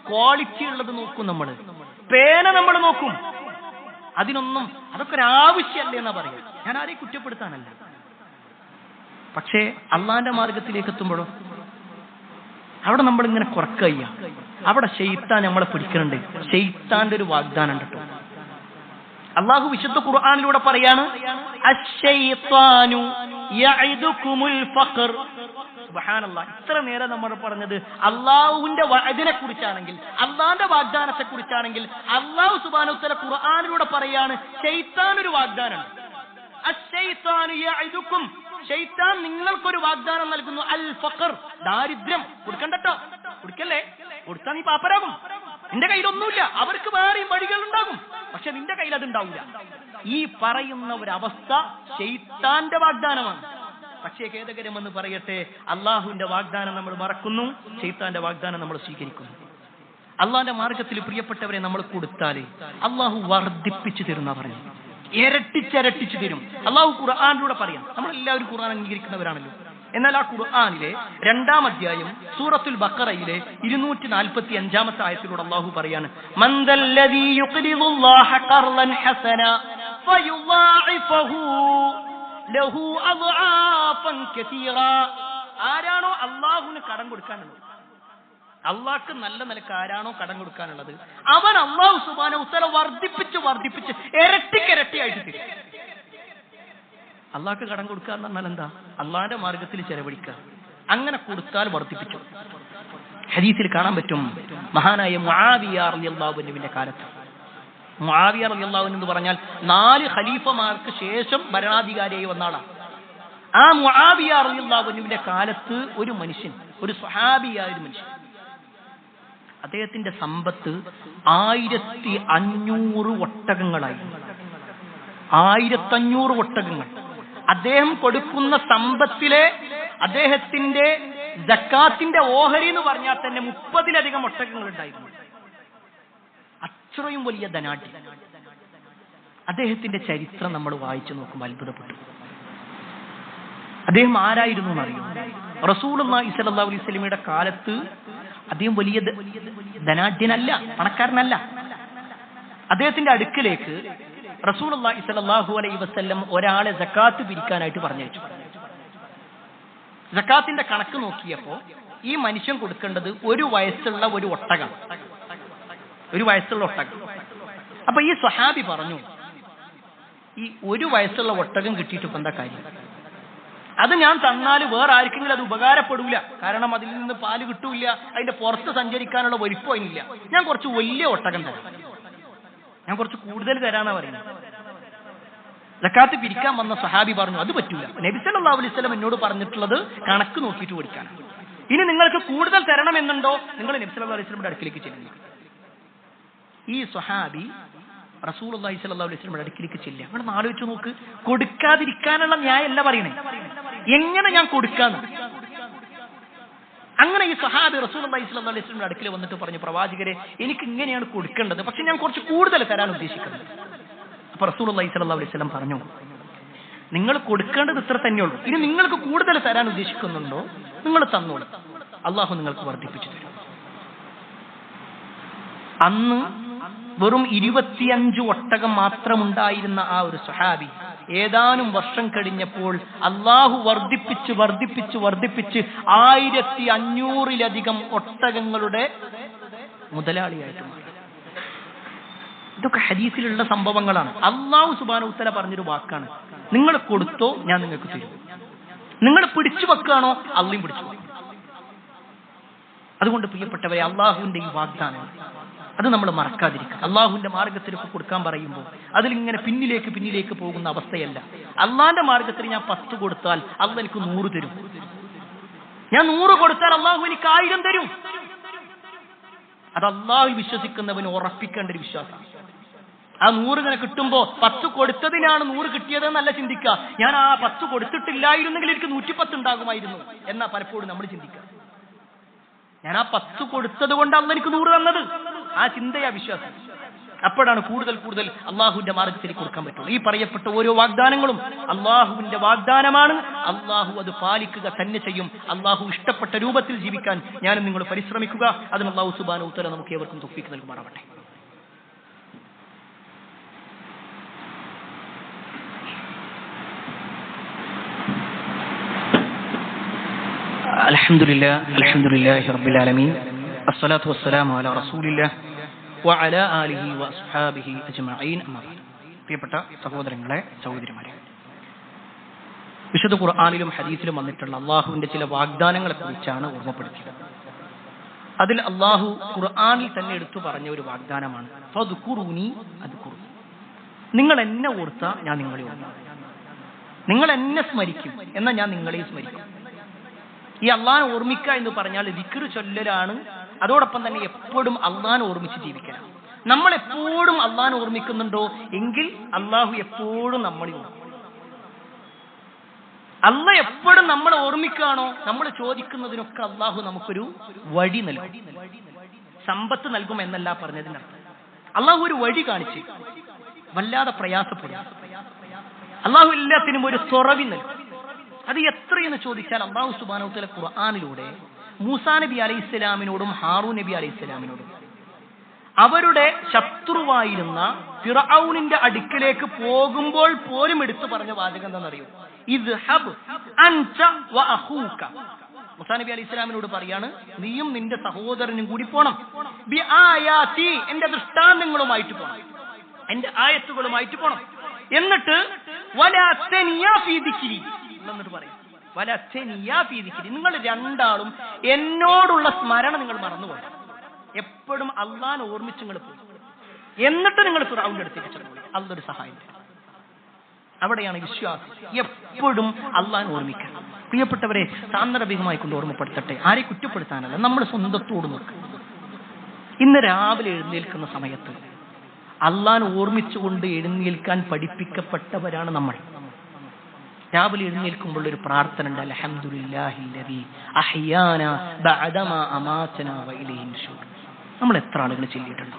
S1: ക്വാളിറ്റി ഉള്ളത് നോക്കും നമ്മൾ, പേന നമ്മൾ നോക്കും. അതിനൊന്നും അതൊക്കെ ഒരു ആവശ്യമല്ലേ എന്നാ പറയാം. ഞാൻ ആരെയും കുറ്റപ്പെടുത്താനല്ല. പക്ഷേ അള്ളാന്റെ മാർഗത്തിലേക്ക് എത്തുമ്പോഴോ അവിടെ നമ്മൾ ഇങ്ങനെ കുറയ്ക്കുക, അവിടെ ശൈത്താൻ നമ്മളെ പിടിക്കുന്നുണ്ട്. ശൈത്താന്റെ ഒരു വാഗ്ദാനം ഉണ്ട് കേട്ടോ. അള്ളാഹു വിശുദ്ധ ഖുർആനിലൂടെ പറയാണ്, അശ്ശൈത്വാനു യഇദുകുമുൽ ഫഖർ. സുബ്ഹാനല്ലാഹ്, ഇത്ര നേരം നമ്മൾ പറഞ്ഞത് അള്ളാഹുവിന്റെ വഅദിനെ കുറിച്ചാണെങ്കിൽ, അള്ളാന്റെ വാഗ്ദാനത്തെ കുറിച്ചാണെങ്കിൽ, അള്ളാഹു സുബ്ഹാനഹു വ തആല ഖുർആനിലൂടെ പറയാണ് ശൈത്താൻ ഒരു വാഗ്ദാനമാണ്. അശ്ശൈത്വാനു യഇദുകും, ശൈത്താൻ നിങ്ങൾക്കൊരു വാഗ്ദാനം നൽകുന്നു, അൽ ഫഖർ, ദാരിദ്ര്യം. കൊടുക്കണ്ടോ, കൊടുക്കല്ലേ, കൊടുത്താൽ നീ പാപ്പരാകും. നിന്റെ കയ്യിലൊന്നുമില്ല, അവർക്ക് വേറെയും വഴികളുണ്ടാകും, പക്ഷെ നിന്റെ കയ്യിൽ അതുണ്ടാവില്ല. ഈ പറയുന്ന ഒരവസ്ഥ ശൈത്താന്റെ വാഗ്ദാനമാണ്. പക്ഷേ ഖേദകരമെന്ന് പറയട്ടെ, അള്ളാഹുവിന്റെ വാഗ്ദാനം നമ്മൾ മറക്കുന്നു, ശൈത്താന്റെ വാഗ്ദാനം നമ്മൾ സ്വീകരിക്കുന്നു. അള്ളാന്റെ മാർഗത്തിൽ പ്രിയപ്പെട്ടവരെ നമ്മൾ കൊടുത്താലേ അള്ളാഹു വർദ്ധിപ്പിച്ചു തരുന്ന പറഞ്ഞു, ഇരട്ടിച്ചിരട്ടിച്ചു തരും. അള്ളാഹു ഖുർആനിലൂടെ പറയാം, നമ്മളെല്ലാവരും ഖുർആൻ അംഗീകരിക്കുന്നവരാണല്ലോ. എന്നാൽ ആ ഖുർആനിലെ 2-ാം അധ്യായം സൂറത്തുൽ ബഖറയിലെ 245-ാമത്തെ ആയത്തിലൂടെ അള്ളാഹു പറയാണ്, മന്ദല്ലദീ യുഖ്രിദുല്ലാഹ ഖർളൻ ഹസന ഫയുളാഇഫഹു ലഹു അദ്ആഫൻ കസീറ. ആരാണോ അള്ളാഹുവിന് കടം കൊടുക്കാനുള്ളത്, അള്ളാഹ്ക്ക് നല്ല നിലക്ക് ആരാണോ കടം കൊടുക്കാനുള്ളത്, അവൻ അള്ളാഹു സുബ്ഹാനഹു വ തആല വർദ്ധിപ്പിച്ച് ഇരട്ടിക്കിരട്ടിയായിട്ട് തരും. അള്ളാഹ്ക്ക് കടം കൊടുക്കുക എന്ന് പറഞ്ഞാൽ എന്താ? അള്ളാഹിന്റെ മാർഗത്തിൽ ചെലവഴിക്കുക. അങ്ങനെ കൊടുത്താൽ വർദ്ധിപ്പിച്ചു. ഹദീസിൽ കാണാൻ പറ്റും, മഹാനായ മുആവിയ റളിയല്ലാഹു അൻഹുവിന്റെ കാലത്ത്, മുആവിയ റളിയല്ലാഹു അൻഹു എന്ന് പറഞ്ഞാൽ 4 ഖലീഫമാർക്ക് ശേഷം ഭരണാധികാരിയായി വന്ന ആളാണ്. ആ മുആവിയ റളിയല്ലാഹു അൻഹുവിന്റെ കാലത്ത് ഒരു മനുഷ്യൻ, ഒരു സ്വഹാബിയായ ഒരു മനുഷ്യൻ, അദ്ദേഹത്തിന്റെ സമ്പത്ത് 1500 ഒട്ടകങ്ങളായിരുന്നു. 1500 ഒട്ടകങ്ങൾ. അദ്ദേഹം കൊടുക്കുന്ന സമ്പത്തിലെ അദ്ദേഹത്തിന്റെ സക്കാത്തിന്റെ ഓഹരി എന്ന് പറഞ്ഞാൽ തന്നെ 30-ലധികം ഒട്ടകങ്ങൾ ഉണ്ടായിരുന്നു. അത്രയും വലിയ ധനാഢ്യൻ. അദ്ദേഹത്തിന്റെ ചരിത്രം നമ്മൾ വായിച്ചു നോക്കുമ്പോൾ അത്ഭുതപ്പെട്ടു. അദ്ദേഹം ആരായിരുന്നു എന്നറിയോ? റസൂലുള്ളാഹി സ്വല്ലല്ലാഹു അലൈഹി വസല്ലമയുടെ കാലത്ത് അദ്ദേഹം വലിയ ധനാഢ്യനല്ല, പണക്കാരനല്ല. അദ്ദേഹത്തിന്റെ അടുക്കിലേക്ക് റസൂലുള്ളാഹി സ്വല്ലല്ലാഹു അലൈഹി വസല്ലം ഒരാളെ സക്കാത്ത് പിരിക്കാനായിട്ട് പറഞ്ഞയച്ചു. സക്കാത്തിന്റെ കണക്ക് നോക്കിയപ്പോ ഈ മനുഷ്യൻ കൊടുക്കേണ്ടത് 1 വയസ്സുള്ള ഒരു ഒട്ടകം. 1 വയസ്സുള്ള ഒട്ടകം. അപ്പൊ ഈ സ്വഹാബി പറഞ്ഞു, ഈ 1 വയസ്സുള്ള ഒട്ടകം കിട്ടിയിട്ട് ഇപ്പൊ എന്താ കാര്യം? അത് ഞാൻ തന്നാൽ വേറെ ആർക്കെങ്കിലും അത് ഉപകാരപ്പെടൂല. കാരണം അതിൽ നിന്ന് പാല് കിട്ടൂല, അതിന്റെ പുറത്ത് സഞ്ചരിക്കാനുള്ള വലിപ്പം അതിനില്ല. ഞാൻ കുറച്ച് വലിയ ഒട്ടകം തരാം, ഞാൻ കുറച്ച് കൂടുതൽ തരാന്നാ പറയുന്നത്. സക്കാത്ത് പിരിക്കാൻ വന്ന സഹാബി പറഞ്ഞു, അത് പറ്റൂല. നബി സല്ലല്ലാഹു അലൈഹി വസല്ലം എന്നോട് പറഞ്ഞിട്ടുള്ളത് കണക്ക് നോക്കിയിട്ട് കൊടുക്കാനാണ്. ഇനി നിങ്ങൾക്ക് കൂടുതൽ തരണമെന്നുണ്ടോ, നിങ്ങൾ നബി സല്ലല്ലാഹു അലൈഹി വസല്ലമയുടെ അടുക്കിലേക്ക് ചെല്ലുക. ഈ സ്വഹാബി റസൂലുള്ളാഹി സ്വല്ലല്ലാഹു അലൈഹി വസല്ലമയുടെ അടുക്കിലേക്ക് ചെല്ലുക. നിങ്ങൾ ആലോചിച്ച് നോക്ക്, കൊടുക്കാതിരിക്കാനുള്ള ന്യായമല്ല പറയണേ, എങ്ങനെ ഞാൻ കൊടുക്കാന്ന്. അങ്ങനെ ഈ സ്വഹാബി റസൂലുള്ളാഹി സ്വല്ലല്ലാഹു അലൈഹി വസല്ലമയുടെ അടുക്കൽ വന്നിട്ട് പറഞ്ഞു, പ്രവാചകരെ, എനിക്ക് ഇങ്ങനെയാണ് കൊടുക്കേണ്ടത്, പക്ഷെ ഞാൻ കുറച്ച് കൂടുതൽ തരാൻ ഉദ്ദേശിക്കുന്നത്. അപ്പൊ റസൂലുള്ളാഹി സ്വല്ലല്ലാഹു അലൈഹി വസല്ലം പറഞ്ഞു, നിങ്ങൾ കൊടുക്കേണ്ടത് ഇത്ര തന്നെയുള്ളൂ. ഇനി നിങ്ങൾക്ക് കൂടുതൽ തരാൻ ഉദ്ദേശിക്കുന്നുണ്ടോ, നിങ്ങൾ തന്നോളൂ, അള്ളാഹു നിങ്ങൾക്ക് വർദ്ധിപ്പിച്ചു തരും. അന്ന് വെറും 25 ഒട്ടകം മാത്രമുണ്ടായിരുന്ന ആ ഒരു സ്വഹാബി ഏതാനും വർഷം കഴിഞ്ഞപ്പോൾ അള്ളാഹു വർദ്ധിപ്പിച്ച് 1500-ലധികം ഒട്ടകങ്ങളുടെ മുതലാളിയായിട്ട് മാറി. ഇതൊക്കെ ഹദീസിലുള്ള സംഭവങ്ങളാണ്. അള്ളാഹു സുബ്ഹാനഹു വ തആല പറഞ്ഞൊരു വാക്കാണ്, നിങ്ങൾ കൊടുത്തോ ഞാൻ നിങ്ങൾക്ക് തരും, നിങ്ങൾ പിടിച്ചു വെക്കുകയാണോ അള്ളയും പിടിച്ചു വെക്കും. അതുകൊണ്ട് പ്രിയപ്പെട്ടവരെ, അള്ളാഹുവിന്റെ ഈ വാഗ്ദാനം അത് നമ്മൾ മറക്കാതിരിക്കുക. അള്ളാഹുവിന്റെ മാർഗത്തിലേക്ക് കൊടുക്കാൻ പറയുമ്പോൾ അതിലിങ്ങനെ പിന്നിലേക്ക് പോകുന്ന അവസ്ഥയല്ല. അള്ളാന്റെ മാർഗത്തിൽ ഞാൻ 10 കൊടുത്താൽ അള്ളാഹ് എനിക്ക് 100 തരും, ഞാൻ 100 കൊടുത്താൽ അള്ളാഹു എനിക്ക് 1000 തരും. അത് അള്ളാഹു വിശ്വസിക്കുന്നവന് ഉറപ്പിക്കേണ്ട ഒരു വിശ്വാസം. ആ 100 ഇങ്ങനെ കിട്ടുമ്പോ 10 കൊടുത്തതിനാണ് 100 കിട്ടിയതെന്നല്ല ചിന്തിക്കുക. ഞാൻ ആ 10 കൊടുത്തിട്ടില്ലായിരുന്നെങ്കിൽ എനിക്ക് 110 ഉണ്ടാകുമായിരുന്നു എന്നാ പലപ്പോഴും നമ്മൾ ചിന്തിക്കുക. ഞാൻ ആ 10 കൊടുത്തത് കൊണ്ട് അള്ളാഹ് എനിക്ക് 100 തന്നത്, ആ ചിന്തയാ വിശ്വാസം. അപ്പോഴാണ് കൂടുതൽ അള്ളാഹുവിന്റെ മാർഗത്തിലേക്ക് കൊടുക്കാൻ പറ്റുള്ളൂ. ഈ പറയപ്പെട്ട ഓരോ വാഗ്ദാനങ്ങളും അള്ളാഹുവിന്റെ വാഗ്ദാനമാണ്. അള്ളാഹു അത് പാലിക്കുക തന്നെ ചെയ്യും. അള്ളാഹു ഇഷ്ടപ്പെട്ട രൂപത്തിൽ ജീവിക്കാൻ ഞാനും നിങ്ങൾ പരിശ്രമിക്കുക. അതിന് അള്ളാഹു സുബ്ഹാനഹു വ തആല നമുക്ക് ഏവർക്കും തൗഫീഖ് നൽകുമാറാവട്ടെ. അൽഹംദുലില്ലാഹി റബ്ബിൽ ആലമീൻ, അസ്സലാത്തു വസ്സലാമു അലാ റസൂലില്ലാഹ് വഅലാ ആലിഹി വഅസ്ഹാബിഹി അജ്മഈൻ. അമ്മാ ബഅദ്. പ്രിയപ്പെട്ട സഹോദരങ്ങളെ, സഹോദരിമാരെ, വിശുദ്ധ ഖുർആനിലും ഹദീസിലും വന്നിട്ടുള്ള അള്ളാഹുവിന്റെ ചില വാഗ്ദാനങ്ങളെ കുറിച്ചാണ് ഓർമ്മപ്പെടുത്തിയത്. അതിൽ അള്ളാഹു ഖുർആനിൽ തന്നെ എടുത്തു പറഞ്ഞ ഒരു വാഗ്ദാനമാണ് ഫദ്കുറൂനി അദ്കുറുക്കും. നിങ്ങൾ എന്നെ ഓർത്താ ഞാൻ നിങ്ങളെ ഓർക്കും, നിങ്ങൾ എന്നെ സ്മരിക്കും എന്നാൽ ഞാൻ നിങ്ങളെ സ്മരിക്കും. ഈ അള്ളാഹനെ ഓർമ്മിക്കുക എന്ന് പറഞ്ഞാൽ ദിക്ർ ചൊല്ലലാണ്. അതോടൊപ്പം തന്നെ എപ്പോഴും അള്ളാഹനെ ഓർമ്മിച്ച് ജീവിക്കണം. നമ്മൾ എപ്പോഴും അള്ളാഹനെ ഓർമ്മിക്കുന്നുണ്ടോ എങ്കിൽ അള്ളാഹു എപ്പോഴും നമ്മളിൽ ഓർക്കും. അള്ളാഹ് എപ്പോഴും നമ്മളെ ഓർമ്മിക്കുകയാണോ, നമ്മൾ ചോദിക്കുന്നതിനൊക്കെ അള്ളാഹു നമുക്കൊരു വഴി നൽകും. സമ്പത്ത് നൽകും എന്നല്ല പറഞ്ഞതിന്റെ അർത്ഥം. അള്ളാഹു ഒരു വഴി കാണിച്ച് വല്ലാതെ പ്രയാസപ്പെടും. അള്ളാഹു എല്ലാത്തിനും ഒരു തുറവി നൽകും. അത് എത്രയെന്ന് ചോദിച്ചാൽ അല്ലാഹു സുബ്ഹാനഹു വ തആല ഖുർആനിലൂടെ മൂസാ നബി അലൈഹിസ്സലാമിനോടും ഹാറൂൻ നബി അലൈഹിസ്സലാമിനോടും അവരുടെ ശത്രുവായിരുന്ന ഫിർഔനിന്റെ അടുക്കിലേക്ക് പോകുമ്പോൾ പോലും എടുത്തു പറഞ്ഞ വാചകം എന്താണെന്നറിയോ? ഇദ്ഹബ് അൻത വ അഖൂക. മൂസാ നബി അലൈഹിസ്സലാമിനോട് പറയാണ്, നീയും നിന്റെ സഹോദരനും കൂടി പോണം. ബി ആയാതി, എന്റെ ദൃഷ്ടാന്തങ്ങളുമായിട്ട് പോണം, എന്റെ ആയത്തുകളുമായിട്ട് പോണം. എന്നിട്ട് വലാ തനിയാ ഫീ ദിക്രി, എന്നിട്ട് പറയും വലാ തനിയാ ഫീ ദിക്രി, നിങ്ങൾ രണ്ടാളും എന്നോടുള്ള സ്മരണ നിങ്ങൾ മറന്നുപോയി. എപ്പോഴും അള്ളാഹനെ ഓർമ്മിച്ച് നിങ്ങൾ പോയി. എന്നിട്ട് നിങ്ങൾ ഫിർഔന്റെ അടുത്തേക്ക് ചെന്നു, അള്ളാഹുവിന്റെ സഹായം. അവിടെയാണ് വിശ്വാസം. എപ്പോഴും അള്ളാഹനെ ഓർമ്മിക്കുക. പ്രിയപ്പെട്ടവരെ, സാന്ദർഭികമായി കൊണ്ട് ഓർമ്മപ്പെടുത്തട്ടെ, ആരെ കുറ്റപ്പെടുത്താനല്ല, നമ്മൾ സ്വന്തത്തോട് നോക്കുക. ഇന്ന് രാവിലെ എഴുന്നേൽക്കുന്ന സമയത്ത് അള്ളാഹനെ ഓർമ്മിച്ചുകൊണ്ട് എഴുന്നേൽക്കാൻ പഠിപ്പിക്കപ്പെട്ടവരാണ് നമ്മൾ. രാവിലെ എഴുന്നേൽക്കുമ്പോൾ ഒരു പ്രാർത്ഥന ഉണ്ട്, അൽഹംദുലില്ലാഹില്ലദീ അഹ്യാനാ ബഅദമാ അമാതനാ വഇലൈഹി നുശൂർ. നമ്മൾ എത്ര ആളുകൾ ചൊല്ലിയിട്ടുണ്ട്?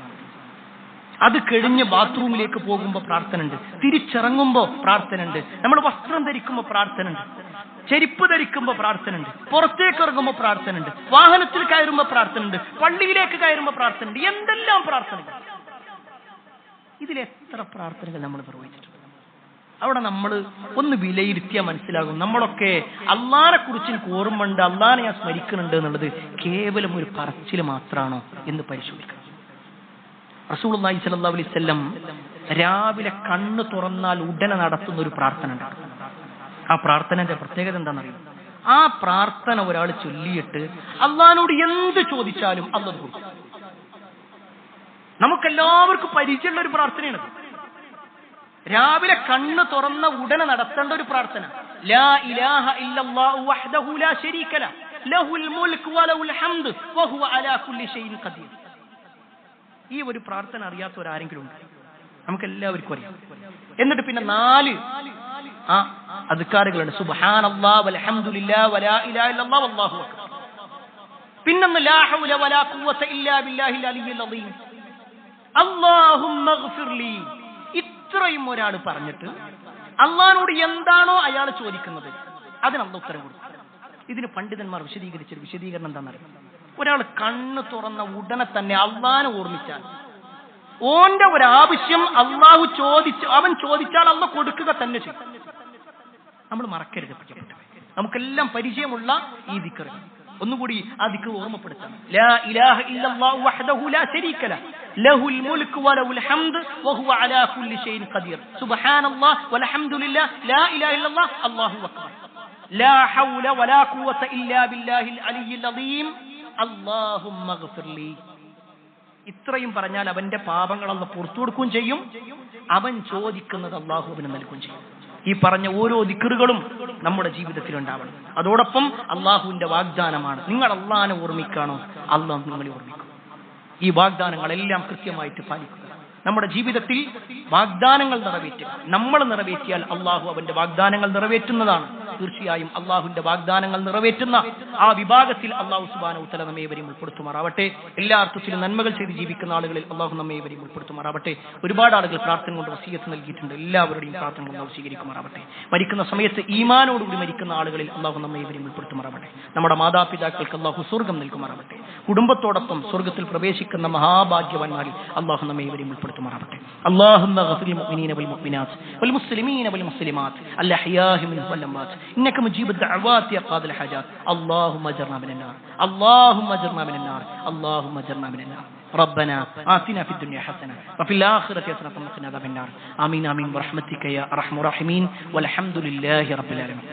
S1: അത് കഴിഞ്ഞ് ബാത്റൂമിലേക്ക് പോകുമ്പോൾ പ്രാർത്ഥന ഉണ്ട്, തിരിച്ചിറങ്ങുമ്പോൾ പ്രാർത്ഥന ഉണ്ട്, നമ്മൾ വസ്ത്രം ധരിക്കുമ്പോൾ പ്രാർത്ഥന ഉണ്ട്, ചെരുപ്പ് ധരിക്കുമ്പോൾ പ്രാർത്ഥന ഉണ്ട്, പുറത്തേക്ക് ഇറങ്ങുമ്പോൾ പ്രാർത്ഥന ഉണ്ട്, വാഹനത്തിൽ കയറുമ്പോൾ പ്രാർത്ഥന ഉണ്ട്, പള്ളിയിലേക്ക് കയറുമ്പോൾ പ്രാർത്ഥന ഉണ്ട്, എന്തെല്ലാം പ്രാർത്ഥനകൾ. ഇതിലെത്ര പ്രാർത്ഥനകൾ നമ്മൾ നിർവഹിച്ചിട്ടുണ്ട്. അവിടെ നമ്മൾ ഒന്ന് വിലയിരുത്തിയാൽ മനസ്സിലാകും നമ്മളൊക്കെ അള്ളാനെ കുറിച്ച് എനിക്ക് ഓർമ്മയുണ്ട്, അള്ളാനെ ഞാൻ സ്മരിക്കുന്നുണ്ട് എന്നുള്ളത് കേവലം ഒരു പറച്ചിൽ മാത്രമാണോ എന്ന് പരിശോധിക്കണം. റസൂലുള്ളാഹി സ്വല്ലല്ലാഹു അലൈഹി വസല്ലം രാവിലെ കണ്ണ് തുറന്നാൽ ഉടനെ നടത്തുന്ന ഒരു പ്രാർത്ഥന ഉണ്ട്. ആ പ്രാർത്ഥനയുടെ പ്രത്യേകത എന്താണെന്നറിയും? ആ പ്രാർത്ഥന ഒരാൾ ചൊല്ലിയിട്ട് അള്ളാഹിനോട് എന്ത് ചോദിച്ചാലും അള്ളാഹ് കൊടുക്കും. നമുക്കെല്ലാവർക്കും പരിചയമുള്ള ഒരു പ്രാർത്ഥനയാണ്. രാവിലെ കണ്ണ് തുറന്ന ഉടനെ നടത്തേണ്ട ഒരു പ്രാർത്ഥന, ലാ ഇലാഹ ഇല്ലല്ലാഹു വഹ്ദഹു ലാ ശരീക ലഹു ലഹുൽ മുൽക്കു വലഹുൽ ഹംദു വഹുവ അലാ കുല്ലി ഷൈഇൻ ഖദീർ. ഈ ഒരു പ്രാർത്ഥന അറിയാത്തവരാരെങ്കിലും ഉണ്ട്? നമുക്കെല്ലാവർക്കും അറിയാം. എന്നിട്ട് പിന്നെ 4 അദ്കാറുകളുണ്ട്. സുബ്ഹാനല്ലാഹ് വൽഹംദുലില്ലാഹ് വലാ ഇലാഹ ഇല്ലല്ലാഹ് വല്ലാഹു അക്ബർ. പിന്നൊന്ന് ലാ ഹൗല വലാ ഖുവത ഇല്ലാ ബില്ലാഹിൽ അലിയ്യിൽ അദീം അല്ലാഹുമ്മ ഗ്ഫിർലി. ഇത്രയും ഒരാൾ പറഞ്ഞിട്ട് അള്ളാഹിനോട് എന്താണോ അയാൾ ചോദിക്കുന്നത് അതിന് അള്ളാഹ് ഉത്തരം കൊടുക്കും. ഇതിന് പണ്ഡിതന്മാർ വിശദീകരിച്ചൊരു വിശദീകരണം എന്താണെന്നറിയാം? ഒരാൾ കണ്ണ് തുറന്ന ഉടനെ തന്നെ അള്ളാഹിനെ ഓർമ്മിച്ചാൽ ഓന്റെ ഒരാവശ്യം അള്ളാഹു അവൻ ചോദിച്ചാൽ അള്ളാഹ് കൊടുക്കുക തന്നെ ചെയ്യും. നമ്മൾ മറക്കരുത്. നമുക്കെല്ലാം പരിചയമുള്ള ഈ ദിക്ർ ഒന്നുകൂടി ആ ദിക്ർ ഓർമ്മപ്പെടുത്താം. ലാ ഇലാഹ ഇല്ലല്ലാഹു വഹ്ദഹു ലാ ശരീക ലഹു ലഹുൽ മുൽക്കു വലഹുൽ ഹംദു വഹുവ അലാ കുല്ലി ഷൈഇൻ ഖദീർ. സുബ്ഹാനല്ലാഹ് വൽഹംദുലില്ലാഹ് ലാ ഇലാഹ ഇല്ലല്ലാഹ് അല്ലാഹു അക്ബർ. ലാ ഹൗല വലാ ഖുവത ഇല്ലാ ബില്ലാഹിൽ അലിയ്യിൽ അദീം അല്ലാഹുമ്മ ഗ്ഫിർലി. ഇത്രയും പറഞ്ഞാൽ അവന്റെ പാപങ്ങൾ അല്ലാഹ് പുറത്തു കൊടുക്കുകയും ചെയ്യും, അവൻ ചോദിക്കുന്നത് അല്ലാഹു അവന് നൽകുകയും ചെയ്യും. ഈ പറഞ്ഞ ഓരോ ദിക്റുകളും നമ്മുടെ ജീവിതത്തിൽ ഉണ്ടാവണം. അതോടൊപ്പം അള്ളാഹുവിന്റെ വാഗ്ദാനമാണ്, നിങ്ങൾ അള്ളാഹിനെ ഓർമ്മിക്കാണോ അള്ളാഹു നിങ്ങളെ ഓർമ്മിക്കും. ഈ വാഗ്ദാനങ്ങളെല്ലാം കൃത്യമായിട്ട് പാലിക്കുക. നമ്മുടെ ജീവിതത്തിൽ വാഗ്ദാനങ്ങൾ നിറവേറ്റുക. നമ്മൾ നിറവേറ്റിയാൽ അള്ളാഹു അവന്റെ വാഗ്ദാനങ്ങൾ നിറവേറ്റുന്നതാണ്. തീർച്ചയായും അള്ളാഹുവിന്റെ വാഗ്ദാനങ്ങൾ നിറവേറ്റുന്ന ആ വിഭാഗത്തിൽ അള്ളാഹു സുബ്ഹാനഹു വ തആല നമ്മെ ഏവരെയും ഉൾപ്പെടുത്തുമാറാവട്ടെ. എല്ലാ അർത്ഥത്തിലും നന്മകൾ ചെയ്ത് ജീവിക്കുന്ന ആളുകളിൽ അള്ളാഹു നമ്മെ ഏവരെയും ഉൾപ്പെടുത്തുമാറാവട്ടെ. ഒരുപാട് ആളുകൾ പ്രാർത്ഥന കൊണ്ട് വസിയത്ത് നൽകിയിട്ടുണ്ട്. എല്ലാവരുടെയും പ്രാർത്ഥനകൾ അള്ളാഹു സ്വീകരിക്കുമാറാവട്ടെ. മരിക്കുന്ന സമയത്ത് ഈമാനോടുകൂടി മരിക്കുന്ന ആളുകളിൽ അള്ളാഹു നമ്മെ ഏവരെയും ഉൾപ്പെടുത്തുമാറാവട്ടെ. നമ്മുടെ മാതാപിതാക്കൾക്ക് അള്ളാഹു സ്വർഗ്ഗം നൽകുമാറാവട്ടെ. കുടുംബത്തോടൊപ്പം സ്വർഗ്ഗത്തിൽ പ്രവേശിക്കുന്ന മഹാഭാഗ്യവാന്മാരിൽ അള്ളാഹു നമ്മെ ഏവരെയും ഉൾപ്പെടുത്തുമാറാവട്ടെ. اللهم اغفر للمؤمنين والمؤمنات والمسلمين والمسلمات الأحياء منهم والأموات إنك مجيب الدعوات يا قاضي الحاجات. اللهم اجرنا من النار، اللهم اجرنا من النار، اللهم اجرنا من النار. ربنا آتنا في الدنيا حسنة وفي الآخرة حسنة وقنا عذاب النار. آمين آمين برحمتك يا أرحم الراحمين والحمد لله رب العالمين.